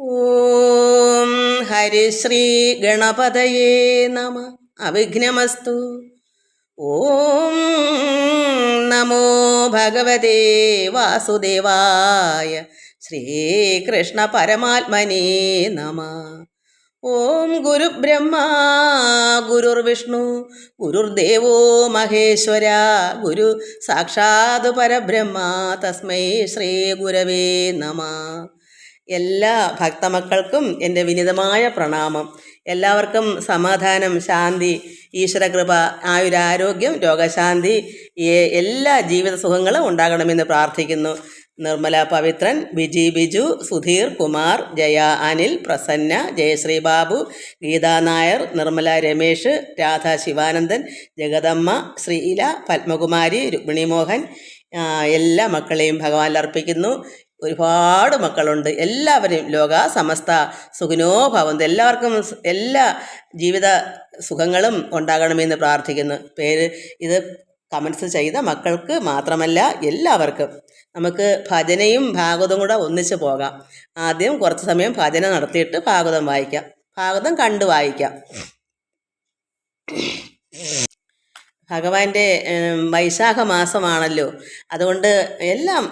ഓം ഹരിശ്രീ ഗണപതയേ നമ. അവിഘ്നമസ്തു. ഓം നമോ ഭഗവതേ വാസുദേവായ. ശ്രീകൃഷ്ണ പരമാത്മനേ നമ. ഓം ഗുരുബ്രഹ്മ ഗുരുർവിഷ്ണു ഗുരുർദേവോ മഹേശ്വര. ഗുരു സാക്ഷാത് പരബ്രഹ്മ. തസ്മൈ ശ്രീ ഗുരവേ നമ. എല്ലാ ഭക്തമക്കൾക്കും എൻ്റെ വിനീതമായ പ്രണാമം. എല്ലാവർക്കും സമാധാനം, ശാന്തി, ഈശ്വരകൃപ, ആയുരാരോഗ്യം, രോഗശാന്തി, എല്ലാ ജീവിത സുഖങ്ങളും ഉണ്ടാകണമെന്ന് പ്രാർത്ഥിക്കുന്നു. നിർമ്മല പവിത്രൻ, ബിജി ബിജു, സുധീർ കുമാർ, ജയ അനിൽ, പ്രസന്ന, ജയശ്രീ ബാബു, ഗീതാ നായർ, നിർമ്മല രമേഷ്, രാധ ശിവാനന്ദൻ, ജഗദമ്മ, ശ്രീല, പത്മകുമാരി, രുക്മിണി മോഹൻ, എല്ലാ മക്കളെയും ഭഗവാനിൽ അർപ്പിക്കുന്നു. ഒരുപാട് മക്കളുണ്ട്. എല്ലാവരെയും ലോക സമസ്ത സുഖിനോ ഭവന്തു. എല്ലാവർക്കും എല്ലാ ജീവിത സുഖങ്ങളും ഉണ്ടാകണമെന്ന് പ്രാർത്ഥിക്കുന്നു. ഇത് കമൻസ് ചെയ്ത മക്കൾക്ക് മാത്രമല്ല എല്ലാവർക്കും. നമുക്ക് ഭജനയും ഭാഗവതവും കൂടെ ഒന്നിച്ച് പോകാം. ആദ്യം കുറച്ച് സമയം ഭജന നടത്തിയിട്ട് ഭാഗവതം വായിക്കാം. ഭാഗവതം കണ്ടു വായിക്കാം. ഭഗവാന്റെ വൈശാഖ മാസമാണല്ലോ, അതുകൊണ്ട് എല്ലാം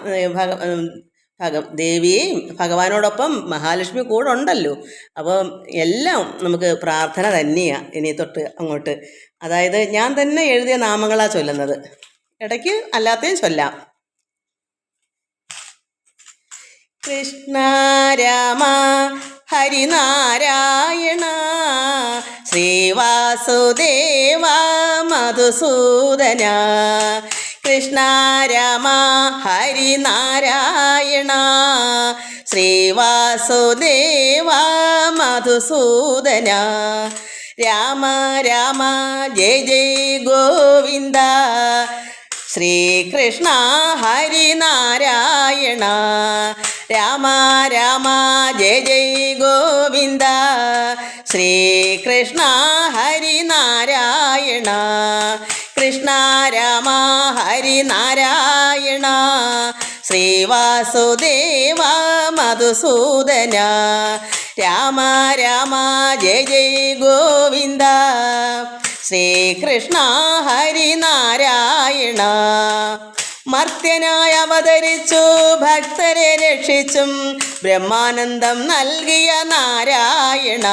ദേവിയെയും ഭഗവാനോടൊപ്പം മഹാലക്ഷ്മി കൂടെ ഉണ്ടല്ലോ. അപ്പം എല്ലാം നമുക്ക് പ്രാർത്ഥന തന്നെയാണ് ഇനി തൊട്ട് അങ്ങോട്ട്. അതായത് ഞാൻ തന്നെ എഴുതിയ നാമങ്ങളാണ് ചൊല്ലുന്നത്. ഇടയ്ക്ക് അല്ലാത്തയും ചൊല്ലാം. കൃഷ്ണ രാമ ഹരിനാരായണ ശ്രീവാസുദേവ മധുസൂദന. കൃഷ്ണ രാമ ഹരിനാരായണ ശ്രീവാസുദേവ മധുസൂദന. രാമ രാമ ജയ ജയ ഗോവിന്ദ. ശ്രീകൃഷ്ണ ഹരിനാരായണ. രാമ രാമ ജയ ജയ ഗോവിന്ദ. ശ്രീകൃഷ്ണ ഹരിനാരായണ. കൃഷ്ണ രാമ ഹരിനാരായണ ശ്രീവാസുദേവ മധുസൂദന. രാമ രാമ ജയ ജയ ഗോവിന്ദ. ശ്രീകൃഷ്ണ ഹരിനാരായണ. മർത്യനായി അവതരിച്ചു ഭക്തരെ രക്ഷിച്ചും ബ്രഹ്മാനന്ദം നൽകിയ നാരായണ.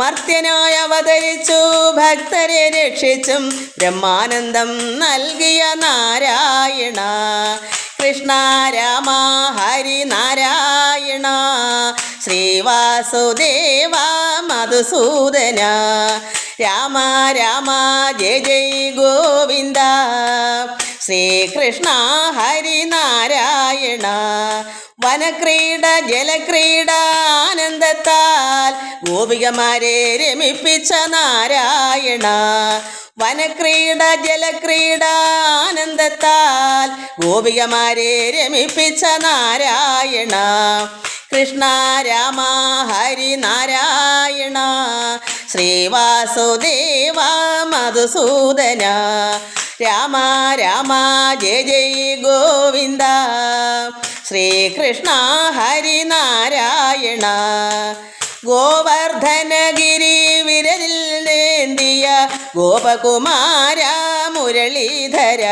മർത്യനായി അവതരിച്ചു ഭക്തരെ രക്ഷിച്ചും ബ്രഹ്മാനന്ദം നൽകിയ നാരായണ. കൃഷ്ണ രാമ ഹരിനാരായണ ശ്രീവാസുദേവ മധുസൂദന. രാമ രാമ ജയ ജയ ഗോവിന്ദ. ശ്രീകൃഷ്ണ ഹരിനാരായണ. വനക്രീഡ ജലക്രീഡ ആനന്ദത്താൽ ഗോപികമാരെ രമിപ്പിച്ച നാരായണ. വനക്രീഡ ജലക്രീഡ ആനന്ദത്താൽ ഗോപികമാരെ രമിപ്പിച്ച നാരായണ. കൃഷ്ണ രാമ ഹരിനാരായണ ശ്രീവാസുദേവ മധുസൂദന. രാമ രാമ ജയ ജയ ഗോവിന്ദ. ശ്രീകൃഷ്ണ ഹരിനാരായണ. ഗോവർദ്ധനഗിരി വിരലിലേന്തിയ ഗോപകുമാര മുരളീധര.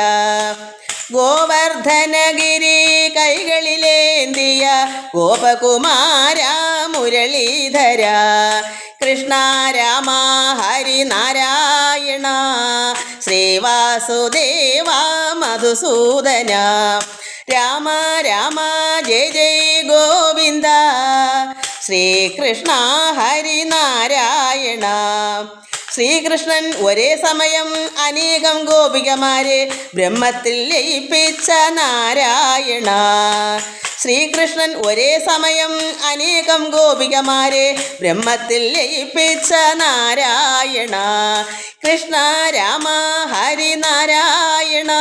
ഗോവർദ്ധനഗിരി കൈകളിലേന്തിയ ഗോപകുമാര മുരളീധര. കൃഷ്ണ രാമ ഹരിനാരായണ ശ്രീവാസുദേവ മധുസൂദന. രാമ രാമ ജയ ജയ ഗോവിന്ദ. ശ്രീകൃഷ്ണ ഹരിനാരായണ. ശ്രീകൃഷ്ണൻ ഒരേ സമയം അനേകം ഗോപികമാരെ ബ്രഹ്മത്തിൽ ലയിപ്പിച്ച നാരായണ. ശ്രീകൃഷ്ണൻ ഒരേ സമയം അനേകം ഗോപികമാരെ ബ്രഹ്മത്തിൽ ലയിപ്പിച്ച നാരായണ. കൃഷ്ണ രാമ ഹരിനാരായണ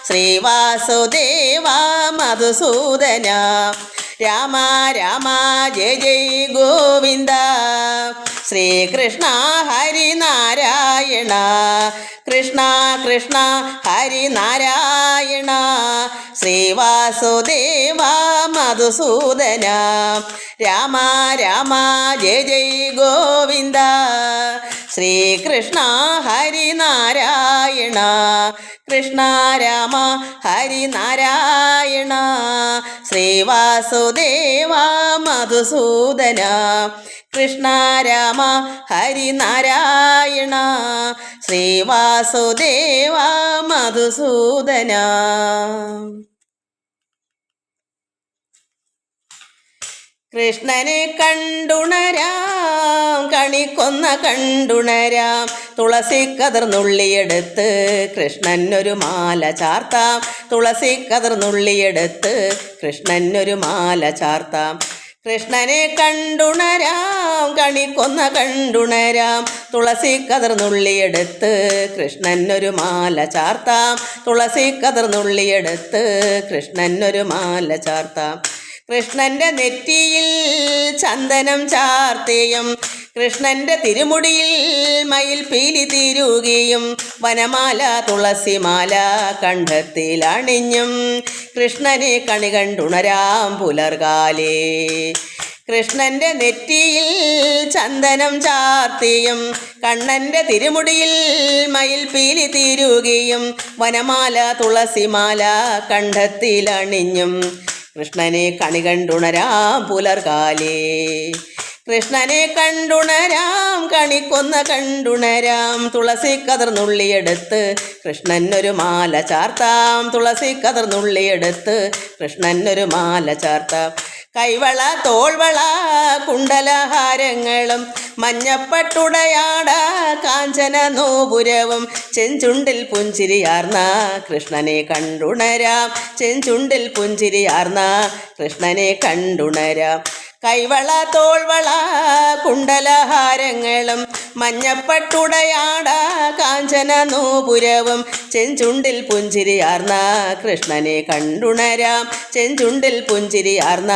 ശ്രീവാസുദേവ മധുസൂദന. രാമ രാമ ജയ ജയ ഗോവിന്ദ. ശ്രീകൃഷ്ണ ഹരിനാരായണ. കൃഷ്ണ കൃഷ്ണ ഹരിനാരായണ ശ്രീവാസുദേവ മധുസൂദന രാമ രാമ ജയ ജയ ഗോവിന്ദ ശ്രീകൃഷ്ണ ഹരിനാരായണ കൃഷ്ണ രാമ ഹരിനാരായണ ശ്രീവാസുദേവ മധുസൂദന കൃഷ്ണ രാമ ഹരിനാരായണ ശ്രീവാസുദേവ മധുസൂദന കൃഷ്ണനെ കണ്ടുണരാം കണിക്കൊന്ന കണ്ടുണരാം തുളസി കതിർന്നുള്ളിയെടുത്ത് കൃഷ്ണനൊരു മാല ചാർത്താം തുളസി കതിർന്നുള്ളിയെടുത്ത് കൃഷ്ണനൊരു മാല ചാർത്താം കൃഷ്ണനെ കണ്ടുണരാം കണിക്കൊന്ന കണ്ടുണരാം തുളസി കതിർന്നുള്ളിയെടുത്ത് കൃഷ്ണനൊരു മാല ചാർത്താം തുളസി കതിർന്നുള്ളിയെടുത്ത് കൃഷ്ണനൊരു മാല ചാർത്താം കൃഷ്ണൻ്റെ നെറ്റിയിൽ ചന്ദനം ചാർത്തിയും കൃഷ്ണൻ്റെ തിരുമുടിയിൽ മയിൽ പീലി തിരുകിയും വനമാല തുളസിമാല കണ്ഠത്തിലണിഞ്ഞും കൃഷ്ണനെ കണി കണ്ടുണരാം പുലർകാലേ കൃഷ്ണൻ്റെ നെറ്റിയിൽ ചന്ദനം ചാർത്തിയും കണ്ണൻ്റെ തിരുമുടിയിൽ മയിൽ പീലി തിരുകിയും വനമാല തുളസിമാല കണ്ഠത്തിലണിഞ്ഞും കൃഷ്ണനെ കണി കണ്ടുണരാം പുലർകാലേ കൃഷ്ണനെ കണ്ടുണരാം കണിക്കൊന്ന കണ്ടുണരാം തുളസി കതിർന്നുള്ളിയെടുത്ത് കൃഷ്ണനൊരു മാല ചാർത്താം തുളസി കതിർന്നുള്ളിയെടുത്ത് കൃഷ്ണനൊരു മാല ചാർത്താം കൈവള തോൾവള കുണ്ടലഹാരങ്ങളും മഞ്ഞപ്പട്ടുടയാട കാഞ്ചന നോപുരവും ചെഞ്ചുണ്ടിൽ പുഞ്ചിരിയാർന്ന കൃഷ്ണനെ കണ്ടുണരാം ചെഞ്ചുണ്ടിൽ പുഞ്ചിരിയാർന്ന കൃഷ്ണനെ കണ്ടുണരാം കൈവള തോൾവള കുണ്ടലഹാരങ്ങളും മഞ്ഞപ്പട്ടുടയാട കാഞ്ചന നോപുരവും ചെഞ്ചുണ്ടിൽ പുഞ്ചിരിയാർന്ന കൃഷ്ണനെ കണ്ടുണരാം ചെഞ്ചുണ്ടിൽ പുഞ്ചിരിയാർന്ന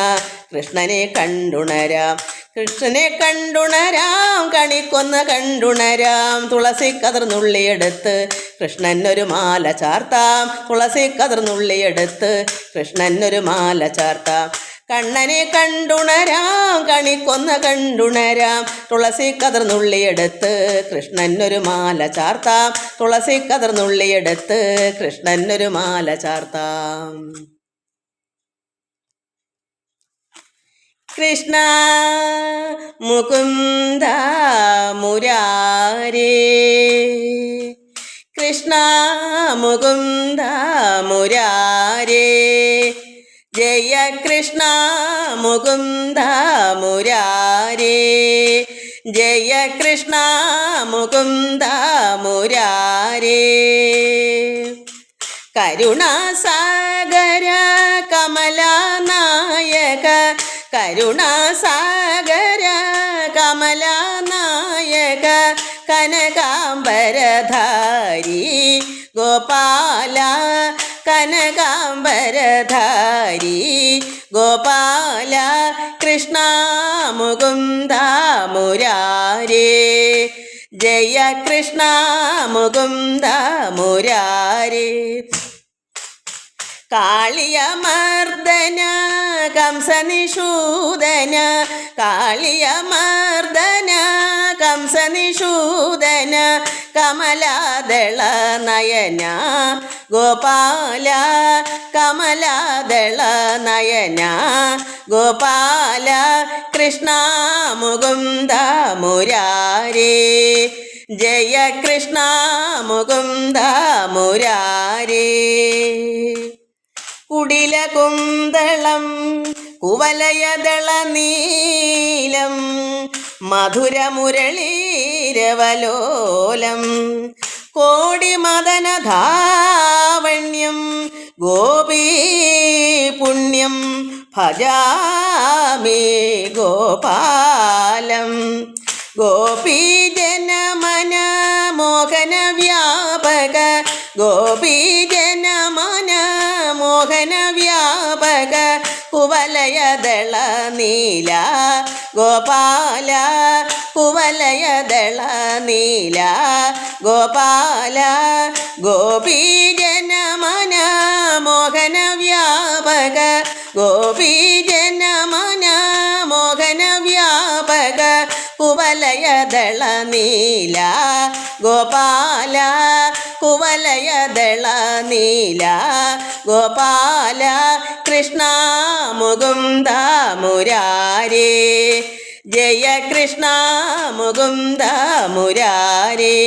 കൃഷ്ണനെ കണ്ടുണരാം കൃഷ്ണനെ കണ്ടുണരാം കണിക്കൊന്ന കണ്ടുണരാം തുളസി കതിർന്നുള്ളിയെടുത്ത് കൃഷ്ണനൊരു മാല ചാർത്താം തുളസി കതിർന്നുള്ളിയെടുത്ത് കൃഷ്ണനൊരു മാല ചാർത്താം കണ്ണനെ കണ്ടുണരാം കണിക്കൊന്ന കണ്ടുണരാം തുളസി കതിർന്നുള്ളിയെടുത്ത് കൃഷ്ണനൊരു മാല ചാർത്താം തുളസി കതിർന്നുള്ളിയെടുത്ത് കൃഷ്ണനൊരു മാല ചാർത്താം കൃഷ്ണ മുകുന്ദ മുരാരേ കൃഷ്ണ മുകുന്ദ മുരാരേ ജയ കൃഷ്ണ മുകുന്ദ മുരാരേ ജയ കൃഷ്ണ മുകുന്ദ മുരാരേ കരുണാസാഗര കമലനായക കരുണാസാഗര കമലനായക കനകാംബരധാരി ഗോപാല കനകാംബരധാരി ഗോപാല കൃഷ്ണ മുകുന്ദ മുരാരേ ജയ കൃഷ്ണ മുകുന്ദ മുരാരേ കാളിയമർദ്ദന കംസനിഷൂദന കാളിയമർദ്ദന കംസനിഷൂദന കമലാദള നയന ഗോപാല കമലാദള നയന ഗോപാല കൃഷ്ണ മുകുന്ദ മുരാരേ ജയ കൃഷ്ണ മുകുന്ദ മുരാരേ കുടിലകുന്തളം കുവലയദള നീലം മധുരമുരളീരവലോലം കോടിമദനധാവണ്യം ഗോപീ പുണ്യം ഭജാമി ഗോപാലം ഗോപീജനമന മോഹന വ്യാപക ഗോപീജനമന മോഹന വ്യാപക കുവലയദള നീല ഗോപാല കുവലയദള നീല ഗോപാല ഗോപീജനമന മോഹന വ്യാപക ഗോപീജനമന മോഹന വ്യാപക കുവലയദള നീല ഗോപാല കുവലയദള നീല ഗോപാല കൃഷ്ണ മുകുന്ദ മുരാരേ ജയ കൃഷ്ണ മുകുന്ദ മുരാരേ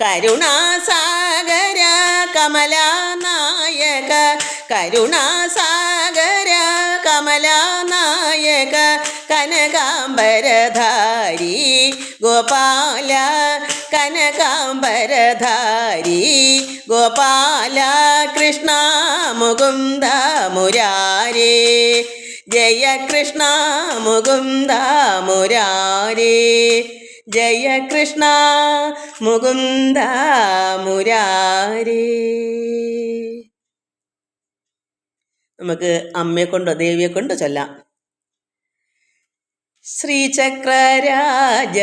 കരുണാസാഗര കമലാനായക കരുണാസാഗര കമലാനായക കനകാംബരധാരി ഗോപാല കനകാംബരധാരി ഗോപാല കൃഷ്ണ മുകുന്ദ മുരാരേ ജയ കൃഷ്ണ മുകുന്ദ മുരാരേ ജയ കൃഷ്ണ മുകുന്ദ മുരാരേ. നമുക്ക് അമ്മയെ കൊണ്ടോ ദേവിയെ കൊണ്ടോ ചൊല്ലാം. ശ്രീചക്രരാജ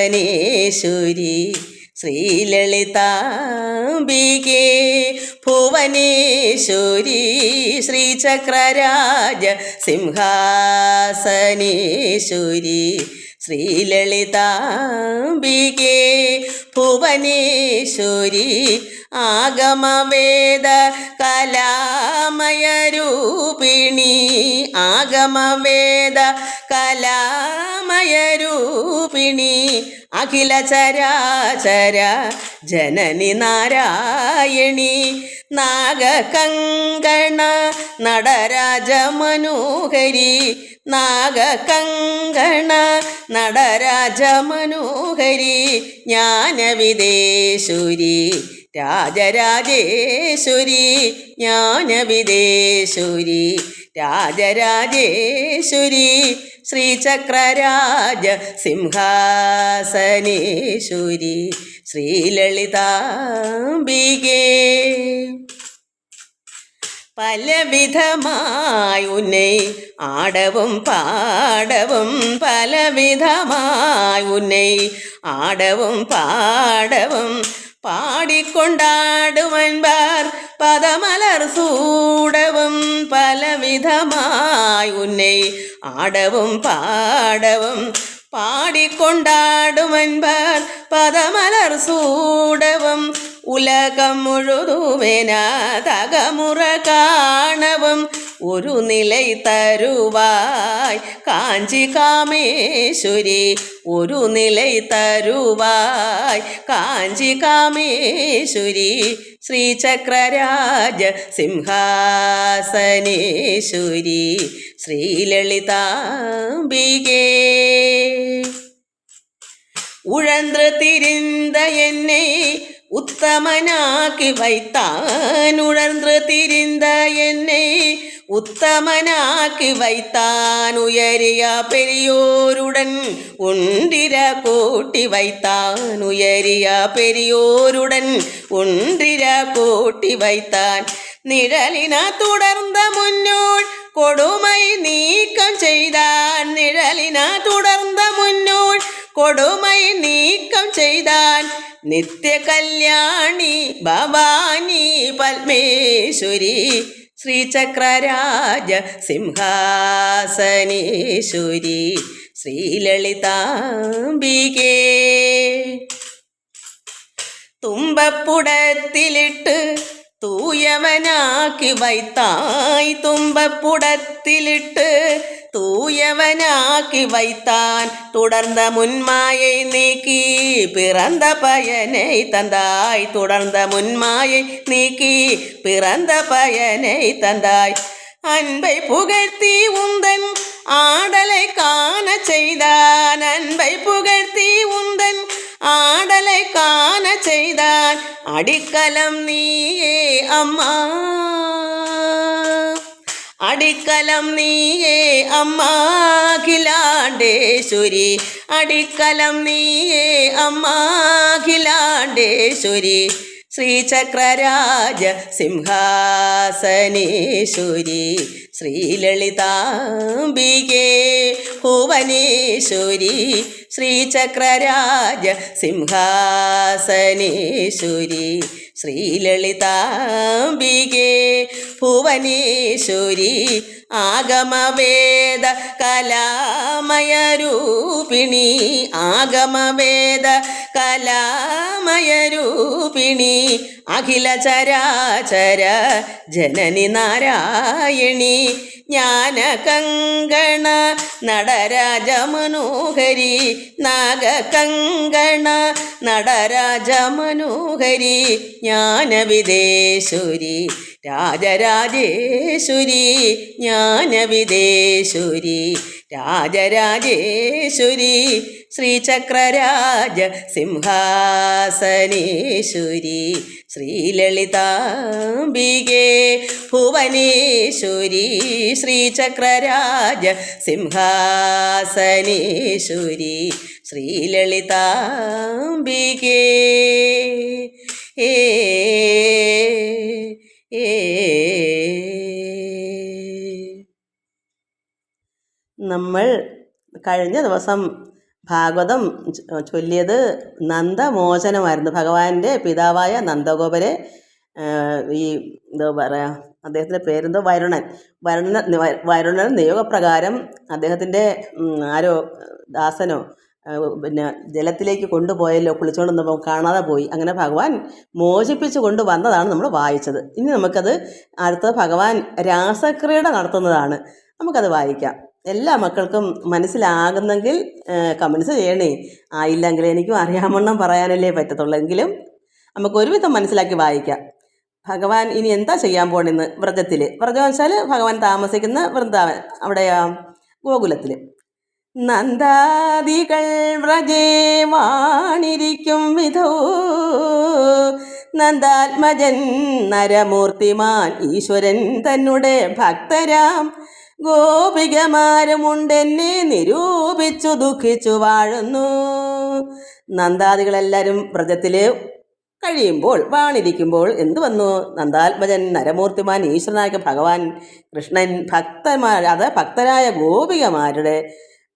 സിംഹാസനേശ്വരി ശ്രീലളിതാംബികേ ഭുവനേശ്വരി ശ്രീചക്രരാജ സിംഹാസനേശ്വരി ശ്രീലളിതാംബികേ ഭുവനേശ്വരി ആഗമവേദ കലാമയരൂപിണി ആഗമവേദ കലാമയരൂപിണി അഖില ചരാചര ജനനി നാരായണി നാഗകങ്കണ നടരാജ മനോഹരി നാഗകങ്കണ നടരാജ മനോഹരി ജ്ഞാനവിദേശ്വരി രാജരാജേശ്വരി ജ്ഞാനവിദേശ്വരി രാജരാജേശ്വരി ശ്രീചക്രരാജ സിംഹാസനേശ്വരി ശ്രീലളിതാംബികേ പലവിധമായി ഉന്നെ ആടവും പാടവും പലവിധമായി ഉന്നെ ആടവും പാടവും പാടിക്കൊണ്ടാടുവൻപാർ പദമലർ സൂടവും പലവിധമായി ഉന്നെ ആടവും പാടവും പാടിക്കൊണ്ടാടുവൻപാർ പദമലർ സൂടവും ഉലകം മുഴുതുമെന തകമുറ കാണവും ഒരു നിലൈ തരുവായ് കാഞ്ചി കാമേശ്വരി ഒരു നിലൈ തരുവായ് കാഞ്ചി കാമേശ്വരി ശ്രീചക്രരാജ സിംഹാസനേശ്വരി ശ്രീലളിതാംബികേ ഉഴன்று തിരിந்த என்னை உத்தமனாக்கி வைத்தான் உழன்று திரிந்த என்னை உத்தமனாக்கி வைத்தான் உயரிய பெரியோருடன் ஒன்றிர கூட்டி வைத்தான் உயரிய பெரியோருடன் ஒன்றிர கூட்டி வைத்தான் നിഴലിന തുടർന്ന മുന്നോൾ കൊടുമൈ നീക്കം ചെയ്താൻ നിഴലിന തുടർന്ന മുന്നോൾ കൊടുമൈ നീക്കം ചെയ്താൻ നിത്യ കല്യാണി ഭവാനി പത്മേശ്വരി ശ്രീചക്രരാജ സിംഹാസനേശ്വരി ശ്രീലളിതാംബികേ തുമ്പപ്പുടത്തിലിട്ട് തൂയവനാക്കി വൈത്തായ് തുമ്പപ്പുടത്തിലിട്ട് തൂയവനാക്കി வைத்தான் തുടർന്ന മുന്മാயை നീക്കി പിറந்த பயனை தந்தாய் തുടർந்த முன்மாயை நீக்கி பிறந்த பயனை தந்தாய் அன்பை புகழ்த்தி உந்தன் ஆடலை காண செய்தான் அன்பை புகழ்த்தி உந்தன் ஆடலை காண செய்தான் அடிக்கலம் நீயே அம்மா അടിക്കലം നീയേ അമ്മ അഖിലാണ്ടേശ്വരി അടിക്കലം നീയേ അമ്മ അഖിലാണ്ടേശ്വരി ശ്രീചക്രരാജ സിംഹാസനേശ്വരി ശ്രീലളിതാംബികേ ഭുവനേശ്വരി ശ്രീചക്രരാജ സിംഹാസനേശ്വരി ശ്രീലളിതാംബികേ ഭുവനേശ്വരി ആഗമവേദ കലാമയരൂപിണി ആഗമവേദ കലാമയരൂപിണി അഖില ചരാചര ജനനി നാരായണി ജ്ഞാനകങ്കണ നടരാജ മനോഹരി നാഗകങ്കണ നടരാജ മനോഹരി ജ്ഞാനവിദേശ്വരി രാജരാജേശ്വരി ജ്ഞാനവിദേശ്വരി രാജരാജേശ്വരി ശ്രീചക്രരാജ സിംഹാസനേശ്വരി ശ്രീലളിതാംബികേ ഭുവനേശ്വരി ശ്രീചക്രരാജ സിംഹാസനേശ്വരി ശ്രീലളിതാംബികേ ഏ നമ്മൾ കഴിഞ്ഞ ദിവസം ഭാഗവതം ചൊല്ലിയത് നന്ദമോചനമായിരുന്നു. ഭഗവാന്റെ പിതാവായ നന്ദഗോപരെ ഈ എന്താ പറയുക, അദ്ദേഹത്തിൻ്റെ പേരെന്തോ വരുണൻ നിയോഗപ്രകാരം അദ്ദേഹത്തിൻ്റെ ആരോ ദാസനോ പിന്നെ ജലത്തിലേക്ക് കൊണ്ടുപോയല്ലോ, കുളിച്ചുകൊണ്ട് വന്നപ്പോൾ കാണാതെ പോയി. അങ്ങനെ ഭഗവാൻ മോചിപ്പിച്ചു കൊണ്ട് വന്നതാണ് നമ്മൾ വായിച്ചത്. ഇനി നമുക്കത് അടുത്ത ഭഗവാൻ രാസക്രീഡ നടത്തുന്നതാണ്. നമുക്കത് വായിക്കാം. എല്ലാ മക്കൾക്കും മനസ്സിലാകുന്നെങ്കിൽ കമൻസ് ചെയ്യണേ. ആയില്ലെങ്കിൽ എനിക്കും അറിയാമണ്ണം പറയാനല്ലേ പറ്റത്തുള്ളൂ. എങ്കിലും നമുക്ക് ഒരുവിധം മനസ്സിലാക്കി വായിക്കാം. ഭഗവാൻ ഇനി എന്താ ചെയ്യാൻ പോണെന്ന് വ്രജത്തിൽ. വ്രജം വെച്ചാൽ ഭഗവാൻ താമസിക്കുന്ന വൃന്ദാവൻ, അവിടെ ഗോകുലത്തിൽ. നന്ദാദികൾ വ്രജേ വാണിരിക്കും വിധോ നന്ദാത്മജൻ നരമൂർത്തിമാൻ ഈശ്വരൻ തന്നെ ഭക്തരാം ഗോപികമാരുമുണ്ടെന്നെ നിരൂപിച്ചു ദുഃഖിച്ചു വാഴുന്നു. നന്ദാദികളെല്ലാവരും വ്രജത്തിൽ കഴിയുമ്പോൾ വാണിരിക്കുമ്പോൾ എന്തു വന്നു? നന്ദാത്മജൻ നരമൂർത്തിമാൻ ഈശ്വരനായ ഭഗവാൻ കൃഷ്ണൻ ഭക്തരായ ഗോപികമാരുടെ